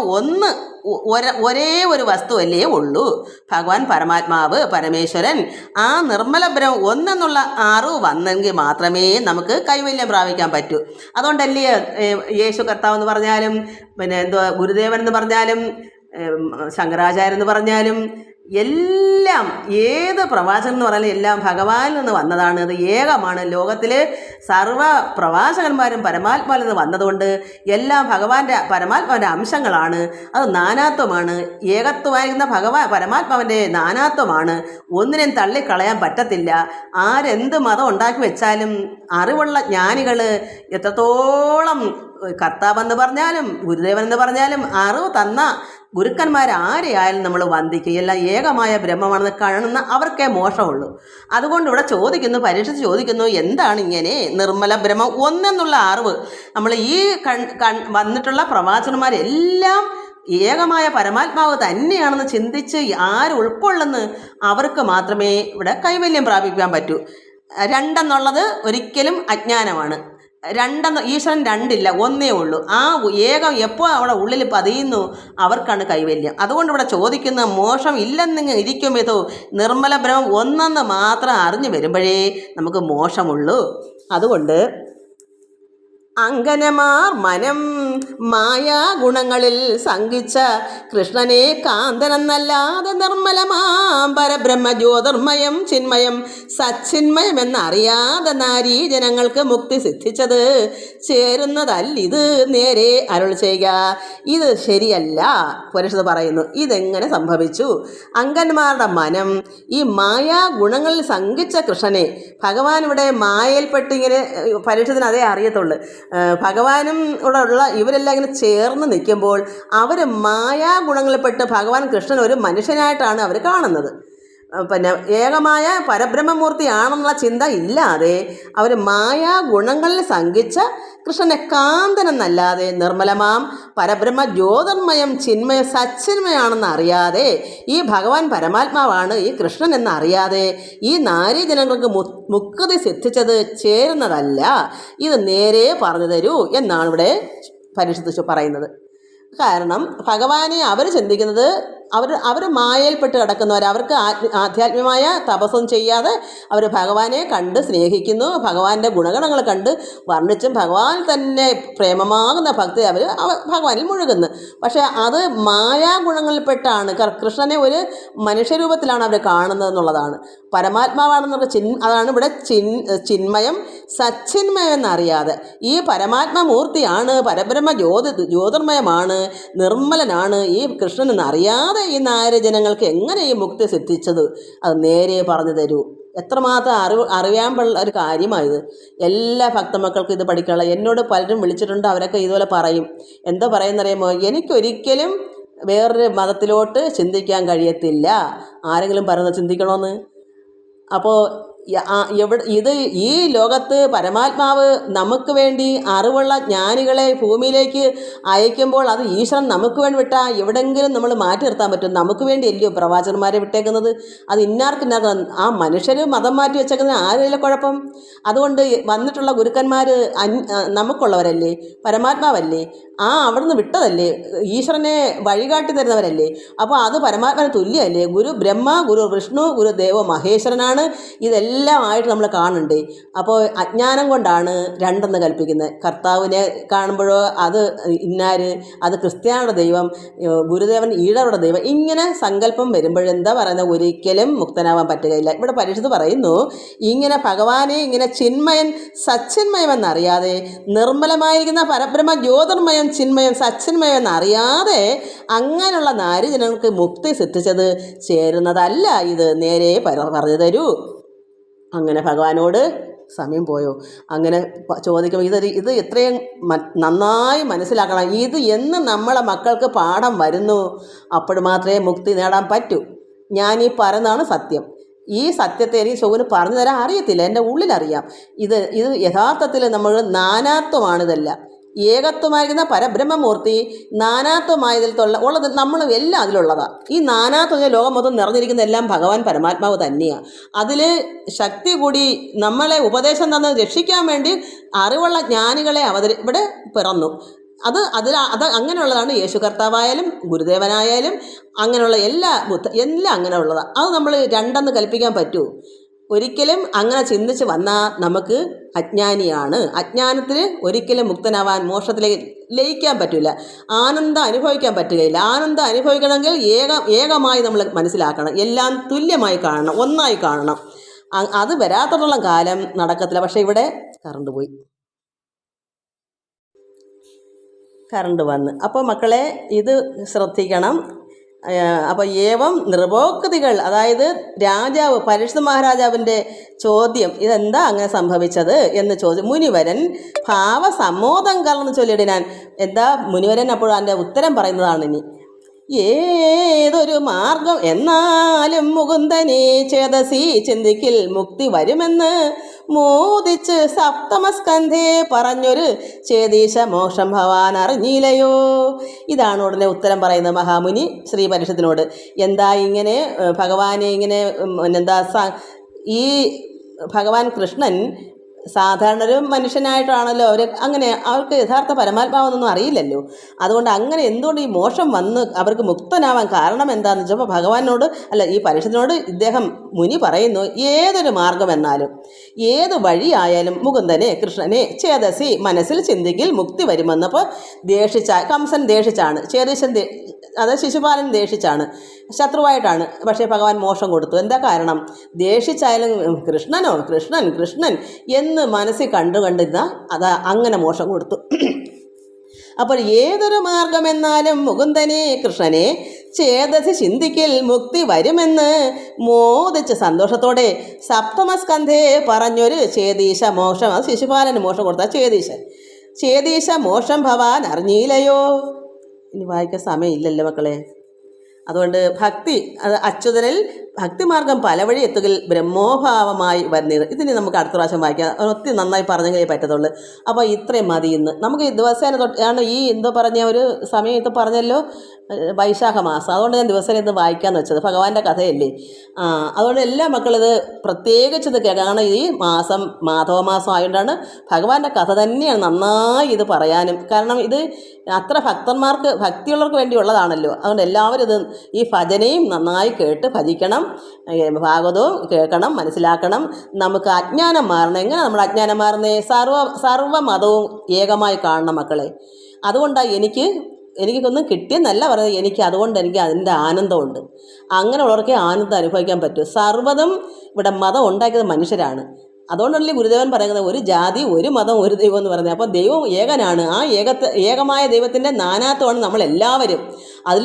ഒരേ ഒരു വസ്തുവല്ലേ ഉള്ളൂ, ഭഗവാൻ പരമാത്മാവ് പരമേശ്വരൻ. ആ നിർമ്മല ബ്രഹ്മ ഒന്നെന്നുള്ള അറിവ് വന്നെങ്കിൽ മാത്രമേ നമുക്ക് കൈവല്യം പ്രാപിക്കാൻ പറ്റൂ. അതുകൊണ്ടല്ലേ യേശു കർത്താവ് എന്ന് പറഞ്ഞാലും പിന്നെ ഗുരുദേവൻ എന്ന് പറഞ്ഞാലും ശങ്കരാചാര്യൻ എന്ന് പറഞ്ഞാലും എല്ലാം ഏത് പ്രവാചകൻ എന്ന് പറഞ്ഞാലും എല്ലാം ഭഗവാനിൽ നിന്ന് വന്നതാണ്. അത് ഏകമാണ്. ലോകത്തിലെ സർവ്വ പ്രവാചകന്മാരും പരമാത്മാവിൽ നിന്ന് വന്നതുകൊണ്ട് എല്ലാം പരമാത്മാവിൻ്റെ അംശങ്ങളാണ്. അത് നാനാത്വമാണ്. ഏകത്വമായിരിക്കുന്ന പരമാത്മാവിൻ്റെ നാനാത്വമാണ്. ഒന്നിനെയും തള്ളിക്കളയാൻ പറ്റത്തില്ല. ആരെന്ത് മതം ഉണ്ടാക്കി വെച്ചാലും അറിവുള്ള ജ്ഞാനികൾ എത്രത്തോളം കർത്താവെന്ന് പറഞ്ഞാലും ഗുരുദേവനെന്ന് പറഞ്ഞാലും അറിവ് തന്ന ഗുരുക്കന്മാരാരെയായാലും നമ്മൾ വന്ദിക്കുക. എല്ലാം ഏകമായ ബ്രഹ്മമാണെന്ന് കാണുന്ന അവർക്കേ മോക്ഷമുള്ളൂ. അതുകൊണ്ട് ഇവിടെ പരീക്ഷിച്ച് ചോദിക്കുന്നു, എന്താണ് ഇങ്ങനെ നിർമ്മല ബ്രഹ്മം ഒന്നെന്നുള്ള അറിവ്? നമ്മൾ ഈ വന്നിട്ടുള്ള പ്രവാചകന്മാരെല്ലാം ഏകമായ പരമാത്മാവ് തന്നെയാണെന്ന് ചിന്തിച്ച് ആര് ഉൾക്കൊള്ളുന്നു അവർക്ക് മാത്രമേ ഇവിടെ കൈവല്യം പ്രാപിക്കാൻ പറ്റൂ. രണ്ടെന്നുള്ളത് ഒരിക്കലും അജ്ഞാനമാണ്. ഈശ്വരൻ രണ്ടില്ല, ഒന്നേ ഉള്ളൂ. ആ ഏകം എപ്പോൾ അവിടെ ഉള്ളിൽ പതിയുന്നു അവർക്കാണ് കൈവല്യം. അതുകൊണ്ട് ഇവിടെ ചോദിക്കുന്ന മോക്ഷം ഇല്ലെന്നിങ്ങ് ഇരിക്കുമ്പോഴത്തോ നിർമ്മല ബ്രഹ്മം ഒന്നെന്ന് മാത്രം അറിഞ്ഞു വരുമ്പോഴേ നമുക്ക് മോക്ഷമുള്ളൂ. അതുകൊണ്ട് അങ്കനമാർ മനം മായാ ഗുണങ്ങളിൽ സംഘിച്ച കൃഷ്ണനെ കാന്തനെന്നല്ലാതെ നിർമ്മലമാം പരബ്രഹ്മ ജ്യോതിർമയം ചിന്മയം സച്ചിന്മയം എന്നറിയാതെ നാരീ ജനങ്ങൾക്ക് മുക്തി സിദ്ധിച്ചത് ചേരുന്നതല്ലിത് നേരെ അരുൾ ചെയ്യുക. ഇത് ശരിയല്ല. പുരുഷത് പറയുന്നു, ഇതെങ്ങനെ സംഭവിച്ചു? അങ്കന്മാരുടെ മനം ഈ മായാ ഗുണങ്ങളിൽ സംഘിച്ച കൃഷ്ണനെ, ഭഗവാൻ ഇവിടെ മായയിൽപ്പെട്ടിങ്ങനെ പരീക്ഷത്തിന് അതേ അറിയത്തുള്ളൂ. ഭഗവാനും ഇവിടെ ഉള്ള ഇവരെല്ലാം ഇങ്ങനെ ചേർന്ന് നിൽക്കുമ്പോൾ അവർ മായാഗുണങ്ങളിൽപ്പെട്ട് ഭഗവാൻ കൃഷ്ണൻ ഒരു മനുഷ്യനായിട്ടാണ് അവർ കാണുന്നത്. പിന്നെ ഏകമായ പരബ്രഹ്മമൂർത്തിയാണെന്നുള്ള ചിന്ത ഇല്ലാതെ അവർ മായാഗുണങ്ങളിൽ സംഘിച്ച കൃഷ്ണനെ കാന്തനെന്നല്ലാതെ നിർമ്മലമാം പരബ്രഹ്മ ജ്യോതിർമയം ചിന്മയ സച്ചിന്മയാണെന്ന് അറിയാതെ, ഈ ഭഗവാൻ പരമാത്മാവാണ് ഈ കൃഷ്ണൻ എന്നറിയാതെ ഈ നാരീജനങ്ങൾക്ക് മുക്തി സിദ്ധിച്ചത് ചേരുന്നതല്ല. ഇത് നേരെ പറഞ്ഞു തരൂ എന്നാണ് ഇവിടെ പരീക്ഷിച്ച് പറയുന്നത്. കാരണം ഭഗവാനെ അവർ ചിന്തിക്കുന്നത് അവർ മായയിൽപ്പെട്ട് കിടക്കുന്നവർ, അവർക്ക് ആധ്യാത്മികമായ തപസ്സൊന്നും ചെയ്യാതെ അവർ ഭഗവാനെ കണ്ട് സ്നേഹിക്കുന്നു. ഭഗവാന്റെ ഗുണഗണങ്ങൾ കണ്ട് വർണ്ണിച്ചും ഭഗവാൻ തന്നെ പ്രേമമാകുന്ന ഭക്തി അവർ ഭഗവാനിൽ മുഴുകുന്നു. പക്ഷേ അത് മായാഗുണങ്ങളിൽപ്പെട്ടാണ്. കൃഷ്ണനെ ഒരു മനുഷ്യരൂപത്തിലാണ് അവർ കാണുന്നത് എന്നുള്ളതാണ്. പരമാത്മാവാണെന്നുള്ള അതാണ് ഇവിടെ ചിന്മയം സച്ചിന്മയം എന്നറിയാതെ, ഈ പരമാത്മമൂർത്തിയാണ്, പരബ്രഹ്മ ജ്യോതിർമയമാണ്, നിർമ്മലനാണ് ഈ കൃഷ്ണൻ എന്നറിയാതെ ഈ നായര ജനങ്ങൾക്ക് എങ്ങനെ ഈ മുക്തി സിദ്ധിച്ചത്? അത് നേരെ പറഞ്ഞു തരൂ. എത്രമാത്രം അറിയാൻ പാടുള്ള ഒരു കാര്യമായത്. എല്ലാ ഭക്തമക്കൾക്കും ഇത് പഠിക്കാനുള്ള. എന്നോട് പലരും വിളിച്ചിട്ടുണ്ട്, അവരൊക്കെ ഇതുപോലെ പറയും. എന്താ പറയുന്നറിയാമോ, എനിക്കൊരിക്കലും വേറൊരു മതത്തിലോട്ട് ചിന്തിക്കാൻ കഴിയത്തില്ല. ആരെങ്കിലും പറയുന്നത് ചിന്തിക്കണമെന്ന്? അപ്പോൾ ഈ ലോകത്ത് പരമാത്മാവ് നമുക്ക് വേണ്ടി അറിവുള്ള ജ്ഞാനികളെ ഭൂമിയിലേക്ക് അയക്കുമ്പോൾ അത് ഈശ്വരൻ നമുക്ക് വേണ്ടി വിട്ടാൽ എവിടെയെങ്കിലും നമ്മൾ മാറ്റി നിർത്താൻ പറ്റും? നമുക്ക് വേണ്ടി അല്ലയോ പ്രവാചകന്മാരെ വിട്ടേക്കുന്നത്? അത് ഇന്നാർക്കിന്നാർക്കും ആ മനുഷ്യർ മതം മാറ്റി വെച്ചേക്കുന്നത് ആരെങ്കിലും കുഴപ്പം? അതുകൊണ്ട് വന്നിട്ടുള്ള ഗുരുക്കന്മാർ നമുക്കുള്ളവരല്ലേ, പരമാത്മാവല്ലേ, അവിടുന്ന് വിട്ടതല്ലേ, ഈശ്വരനെ വഴികാട്ടി തരുന്നവരല്ലേ. അപ്പോൾ അത് പരമാത്മാവിന് തുല്യമല്ലേ? ഗുരു ബ്രഹ്മ, ഗുരു വിഷ്ണു, ഗുരു ദേവ മഹേശ്വരനാണ്. ഇതെല്ലാമായിട്ട് നമ്മൾ കാണണ്ടേ? അപ്പോൾ അജ്ഞാനം കൊണ്ടാണ് രണ്ടെന്ന് കൽപ്പിക്കുന്നത്. കർത്താവിനെ കാണുമ്പോഴോ അത് ഇന്നാര്, അത് ക്രിസ്ത്യാനിയുടെ ദൈവം, ഗുരുദേവൻ ഈഴവരുടെ ദൈവം, ഇങ്ങനെ സങ്കല്പം വരുമ്പോഴെന്താ പറയുന്നത്? ഒരിക്കലും മുക്തനാവാൻ പറ്റുകയില്ല. ഇവിടെ പരീക്ഷിച്ച് പറയുന്നു, ഇങ്ങനെ ഭഗവാനെ ഇങ്ങനെ ചിന്മയൻ സച്ചിന്മയം എന്നറിയാതെ, നിർമ്മലമായിരിക്കുന്ന പരബ്രഹ്മ ജ്യോതിർമയം ചിന്മയം സച്ചിന്മയം എന്നറിയാതെ അങ്ങനെയുള്ള നാരീജനങ്ങൾക്ക് മുക്തി സിദ്ധിച്ചത് ചേരുന്നതല്ല. ഇത് നേരെ പറഞ്ഞു തരൂ. അങ്ങനെ ഭഗവാനോട് സമയം പോയോ? അങ്ങനെ ചോദിക്കുമ്പോൾ ഇത് ഇത്രയും നന്നായി മനസ്സിലാക്കണം. ഇത് എന്ന് നമ്മളെ മക്കൾക്ക് പാഠം വരുന്നു, അപ്പോൾ മാത്രമേ മുക്തി നേടാൻ പറ്റൂ. ഞാനീ പറയുന്നതാണ് സത്യം. ഈ സത്യത്തെ എനിക്ക് ശോഭന് പറഞ്ഞു തരാൻ അറിയത്തില്ല, എൻ്റെ ഉള്ളിലറിയാം. ഇത് യഥാർത്ഥത്തിൽ നമ്മൾ നാനാത്വമാണിതെല്ലാം. ഏകത്വമായിരുന്ന പരബ്രഹ്മമൂർത്തി നാനാത്വമായതിൽ ഉള്ളത് നമ്മൾ എല്ലാം അതിലുള്ളതാണ്. ഈ നാനാത്വം ലോകം മൊത്തം നിറഞ്ഞിരിക്കുന്ന എല്ലാം ഭഗവാൻ പരമാത്മാവ് തന്നെയാണ്. അതിൽ ശക്തി കൂടി നമ്മളെ ഉപദേശം തന്ന് രക്ഷിക്കാൻ വേണ്ടി അറിവുള്ള ജ്ഞാനികളെ ഇവിടെ പിറന്നു. അത് അങ്ങനെയുള്ളതാണ്. യേശു കർത്താവായാലും ഗുരുദേവനായാലും അങ്ങനെയുള്ള എല്ലാം അങ്ങനെ ഉള്ളതാണ്. അത് നമ്മൾ രണ്ടെന്ന് കൽപ്പിക്കാൻ പറ്റുമോ? ഒരിക്കലും അങ്ങനെ ചിന്തിച്ച് വന്നാൽ നമുക്ക് അജ്ഞാനിയാണ്. അജ്ഞാനത്തിന് ഒരിക്കലും മുക്തനാവാൻ, മോക്ഷത്തിലേക്ക് ലയിക്കാൻ പറ്റില്ല, ആനന്ദം അനുഭവിക്കാൻ പറ്റുകയില്ല. ആനന്ദം അനുഭവിക്കണമെങ്കിൽ ഏകമായി നമ്മൾ മനസ്സിലാക്കണം, എല്ലാം തുല്യമായി കാണണം, ഒന്നായി കാണണം. അത് വരാത്തോളം കാലം നടക്കത്തില്ല. പക്ഷേ ഇവിടെ കറണ്ട് വന്ന്. അപ്പോൾ മക്കളെ ഇത് ശ്രദ്ധിക്കണം. അപ്പോൾ ഏവം നൃപോക്തികൾ, അതായത് രാജാവ് പരീക്ഷിത് മഹാരാജാവിൻ്റെ ചോദ്യം, ഇതെന്താ അങ്ങനെ സംഭവിച്ചത് എന്ന് ചോദ്യം. മുനിവരൻ ഭാവസമ്മോദം കലർന്ന് ചൊല്ലിയിടാൻ. എന്താ മുനിവരൻ അപ്പോൾ അതിൻ്റെ ഉത്തരം പറയുന്നതാണ് ഇനി. ഏതൊരു മാർഗം എന്നാലും മുകുന്ദനെ ചേതസി ചിന്തിക്കിൽ മുക്തി വരുമെന്ന് മോദിച്ച് സപ്തമസ്കന്ധേ പറഞ്ഞൊരു ചേതീശ മോക്ഷം ഭവാൻ അറിഞ്ഞില്ലയോ. ഇതാണ് ഉടനെ ഉത്തരം പറയുന്നത് മഹാമുനി ശ്രീ പരീക്ഷത്തിനോട്. എന്താ ഇങ്ങനെ ഭഗവാനെ ഇങ്ങനെ ഈ ഭഗവാൻ കൃഷ്ണൻ സാധാരണ ഒരു മനുഷ്യനായിട്ടാണല്ലോ അവർക്ക് യഥാർത്ഥ പരമാത്മാവെന്നൊന്നും അറിയില്ലല്ലോ. അതുകൊണ്ട് അങ്ങനെ എന്തുകൊണ്ട് ഈ മോക്ഷം വന്ന് അവർക്ക് മുക്തനാവാൻ കാരണം എന്താണെന്ന് വെച്ചപ്പോൾ ഭഗവാനോട് ഈ പരീക്ഷത്തിനോട് ഇദ്ദേഹം മുനി പറയുന്നു, ഏതൊരു മാർഗം എന്നാലും ഏത് വഴിയായാലും മുകുന്ദനെ കൃഷ്ണനെ ചേതസി മനസ്സിൽ ചിന്തിക്കിൽ മുക്തി വരുമെന്നപ്പോൾ കംസൻ ദേഷിച്ചാണ്, ശിശുപാലൻ ദേഷിച്ചാണ്, ശത്രുവായിട്ടാണ്. പക്ഷേ ഭഗവാൻ മോക്ഷം കൊടുത്തു. എന്താ കാരണം? ദേഷിച്ചായാലും കൃഷ്ണൻ എന്ന് മനസ്സിൽ കണ്ടിരുന്ന അങ്ങനെ മോക്ഷം കൊടുത്തു. അപ്പോൾ ഏതൊരു മാർഗമെന്നാലും മുകുന്ദനെ കൃഷ്ണനെ ചേതസി ചിന്തിക്കിൽ മുക്തി വരുമെന്ന് മോദിച്ച് സന്തോഷത്തോടെ സപ്തമസ്കന്ധേ പറഞ്ഞൊരു ചേതീശ മോക്ഷം, അത് ശിശുപാലന് മോക്ഷം കൊടുത്ത ചേതീശ മോക്ഷം ഭവാൻ അറിഞ്ഞില്ലയോ. ഇനി വായിക്കാൻ സമയമില്ലല്ലോ മക്കളെ. അതുകൊണ്ട് അച്യുതനിൽ ഭക്തിമാർഗം പല വഴി എത്തുകിൽ ബ്രഹ്മോഭാവമായി വരുന്നത്. ഇതിന് നമുക്ക് അടുത്ത പ്രാവശ്യം വായിക്കാം. ഒത്തിരി നന്നായി പറഞ്ഞെങ്കിലേ പറ്റത്തുള്ളൂ. അപ്പോൾ ഇത്രയും മതി ഇന്ന്. നമുക്ക് ദിവസേന തൊട്ടാണ് ഈ ഒരു സമയം പറഞ്ഞല്ലോ, വൈശാഖ മാസം. അതുകൊണ്ട് ഞാൻ ദിവസേന ഇന്ന് വായിക്കാമെന്ന് വെച്ചത്. ഭഗവാന്റെ കഥയല്ലേ. അതുകൊണ്ട് എല്ലാ മക്കളിത് പ്രത്യേകിച്ച് ഇത് കേൾക്കാം. കാരണം ഈ മാസം മാധവ മാസം ആയതുകൊണ്ടാണ് ഭഗവാന്റെ കഥ തന്നെയാണ് നന്നായി ഇത് പറയാനും. കാരണം ഇത് അത്ര ഭക്തിയുള്ളവർക്ക് വേണ്ടിയുള്ളതാണല്ലോ. അതുകൊണ്ട് എല്ലാവരും ഇത് ഈ ഭജനയും നന്നായി കേട്ട് ഭജിക്കണം, ഭാഗവതവും കേൾക്കണം, മനസ്സിലാക്കണം. നമുക്ക് അജ്ഞാനം മാറണം. എങ്ങനെ നമ്മൾ അജ്ഞാനം മാറുന്നേ? സർവ്വ മതവും ഏകമായി കാണണം മക്കളെ. അതുകൊണ്ടാണ് എനിക്കൊന്നും കിട്ടിയെന്നല്ല പറയുന്നത്, അതുകൊണ്ട് എനിക്ക് അതിൻ്റെ ആനന്ദമുണ്ട്. അങ്ങനെയുള്ളവർക്കേ ആനന്ദം അനുഭവിക്കാൻ പറ്റൂ. സർവ്വതും ഇവിടെ മതം ഉണ്ടാക്കിയത് മനുഷ്യരാണ്. അതുകൊണ്ടല്ലേ ഗുരുദേവൻ പറയുന്നത് ഒരു ജാതി, ഒരു മതം, ഒരു ദൈവം എന്ന് പറയുന്നത്. അപ്പോൾ ദൈവം ഏകനാണ്. ആ ഏകമായ ദൈവത്തിൻ്റെ നാനാത്വമാണ് നമ്മളെല്ലാവരും. അതിൽ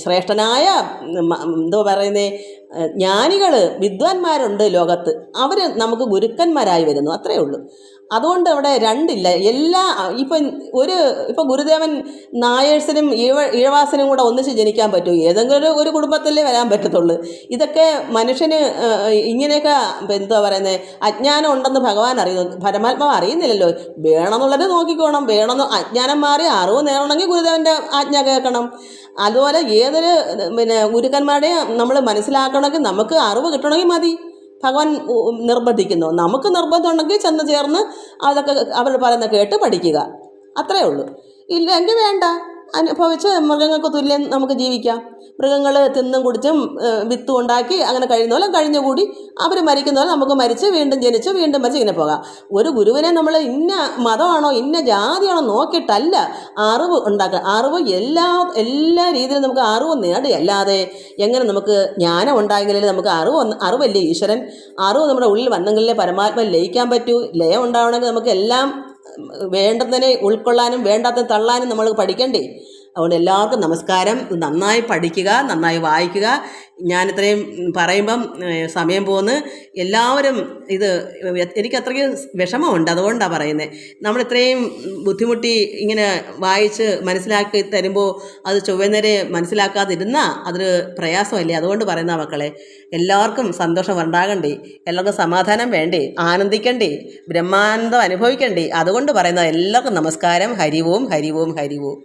ശ്രേഷ്ഠനായ ജ്ഞാനികൾ, വിദ്വാൻമാരുണ്ട് ലോകത്ത്. അവർ നമുക്ക് ഗുരുക്കന്മാരായി വരുന്നു, അത്രയേ ഉള്ളൂ. അതുകൊണ്ട് അവിടെ രണ്ടില്ല. ഇപ്പം ഗുരുദേവൻ നായേഴ്സിനും ഈഴവാസിനും കൂടെ ഒന്നിച്ച് ജനിക്കാൻ പറ്റൂ? ഏതെങ്കിലും ഒരു കുടുംബത്തിലേ വരാൻ പറ്റത്തുള്ളൂ. ഇതൊക്കെ മനുഷ്യന് ഇങ്ങനെയൊക്കെ അജ്ഞാനം ഉണ്ടെന്ന് ഭഗവാൻ അറിയുന്നു, പരമാത്മാവ് അറിയുന്നില്ലല്ലോ. വേണമെന്നുള്ളത് നോക്കിക്കോണം. അജ്ഞാനം മാറി അറിവ് നേടണമെങ്കിൽ ഗുരുദേവൻ്റെ ആജ്ഞ കേൾക്കണം. അതുപോലെ ഏതൊരു ഗുരുക്കന്മാരുടെയും നമ്മൾ മനസ്സിലാക്കണമെങ്കിൽ നമുക്ക് അറിവ് കിട്ടണമെങ്കിൽ മതി. ഭഗവാൻ നിർബന്ധിക്കുന്നു. നമുക്ക് നിർബന്ധമുണ്ടെങ്കിൽ ചെന്ന് ചേർന്ന് അതൊക്കെ അവർ പറയുന്ന കേട്ട് പഠിക്കുക, അത്രയേ ഉള്ളൂ. ഇല്ലെങ്കിൽ വേണ്ട, അനുഭവിച്ച് മൃഗങ്ങൾക്ക് തുല്യം നമുക്ക് ജീവിക്കാം. മൃഗങ്ങൾ തിന്നും കുടിച്ചും വിത്തും ഉണ്ടാക്കി അങ്ങനെ കഴിയുന്ന പോലെ കഴിഞ്ഞുകൂടി അവർ മരിക്കുന്ന പോലെ നമുക്ക് മരിച്ച് വീണ്ടും ജനിച്ച് വീണ്ടും മരിച്ച് ഇങ്ങനെ പോകാം. ഒരു ഗുരുവിനെ നമ്മൾ ഇന്ന മതമാണോ ഇന്ന ജാതിയാണോ നോക്കിയിട്ടല്ല അറിവ് ഉണ്ടാക്കുക. അറിവ് എല്ലാ രീതിയിലും നമുക്ക് അറിവ് നേടുകയല്ലാതെ എങ്ങനെ നമുക്ക് ജ്ഞാനം ഉണ്ടായെങ്കിലേ നമുക്ക് അറിവല്ലേ ഈശ്വരൻ. അറിവ് നമ്മുടെ ഉള്ളിൽ വന്നെങ്കിലേ പരമാത്മ ലയിക്കാൻ പറ്റൂ. ലയം ഉണ്ടാവണമെങ്കിൽ നമുക്ക് എല്ലാം വേണ്ടതിനെ ഉൾക്കൊള്ളാനും വേണ്ടാത്തതിനെ തള്ളാനും നമ്മൾ പഠിക്കണ്ടേ. അതുകൊണ്ട് എല്ലാവർക്കും നമസ്കാരം. നന്നായി പഠിക്കുക, നന്നായി വായിക്കുക. ഞാനിത്രയും പറയുമ്പം സമയം പോന്ന് എല്ലാവരും ഇത് എനിക്ക് അത്രയ്ക്ക് വിഷമമുണ്ട്, അതുകൊണ്ടാണ് പറയുന്നത്. നമ്മളിത്രയും ബുദ്ധിമുട്ടി ഇങ്ങനെ വായിച്ച് മനസ്സിലാക്കി തരുമ്പോൾ അത് ചൊവ്വേന്നേരെ മനസ്സിലാക്കാതിരുന്നാൽ അതൊരു പ്രയാസമല്ലേ. അതുകൊണ്ട് പറയുന്ന മക്കളെ, എല്ലാവർക്കും സന്തോഷം ഉണ്ടാകണ്ടേ, എല്ലാവർക്കും സമാധാനം വേണ്ടേ, ആനന്ദിക്കണ്ടേ, ബ്രഹ്മാനന്ദം അനുഭവിക്കണ്ടേ. അതുകൊണ്ട് പറയുന്നത് എല്ലാവർക്കും നമസ്കാരം. ഹരി ഓം, ഹരി ഓം, ഹരി ഓം.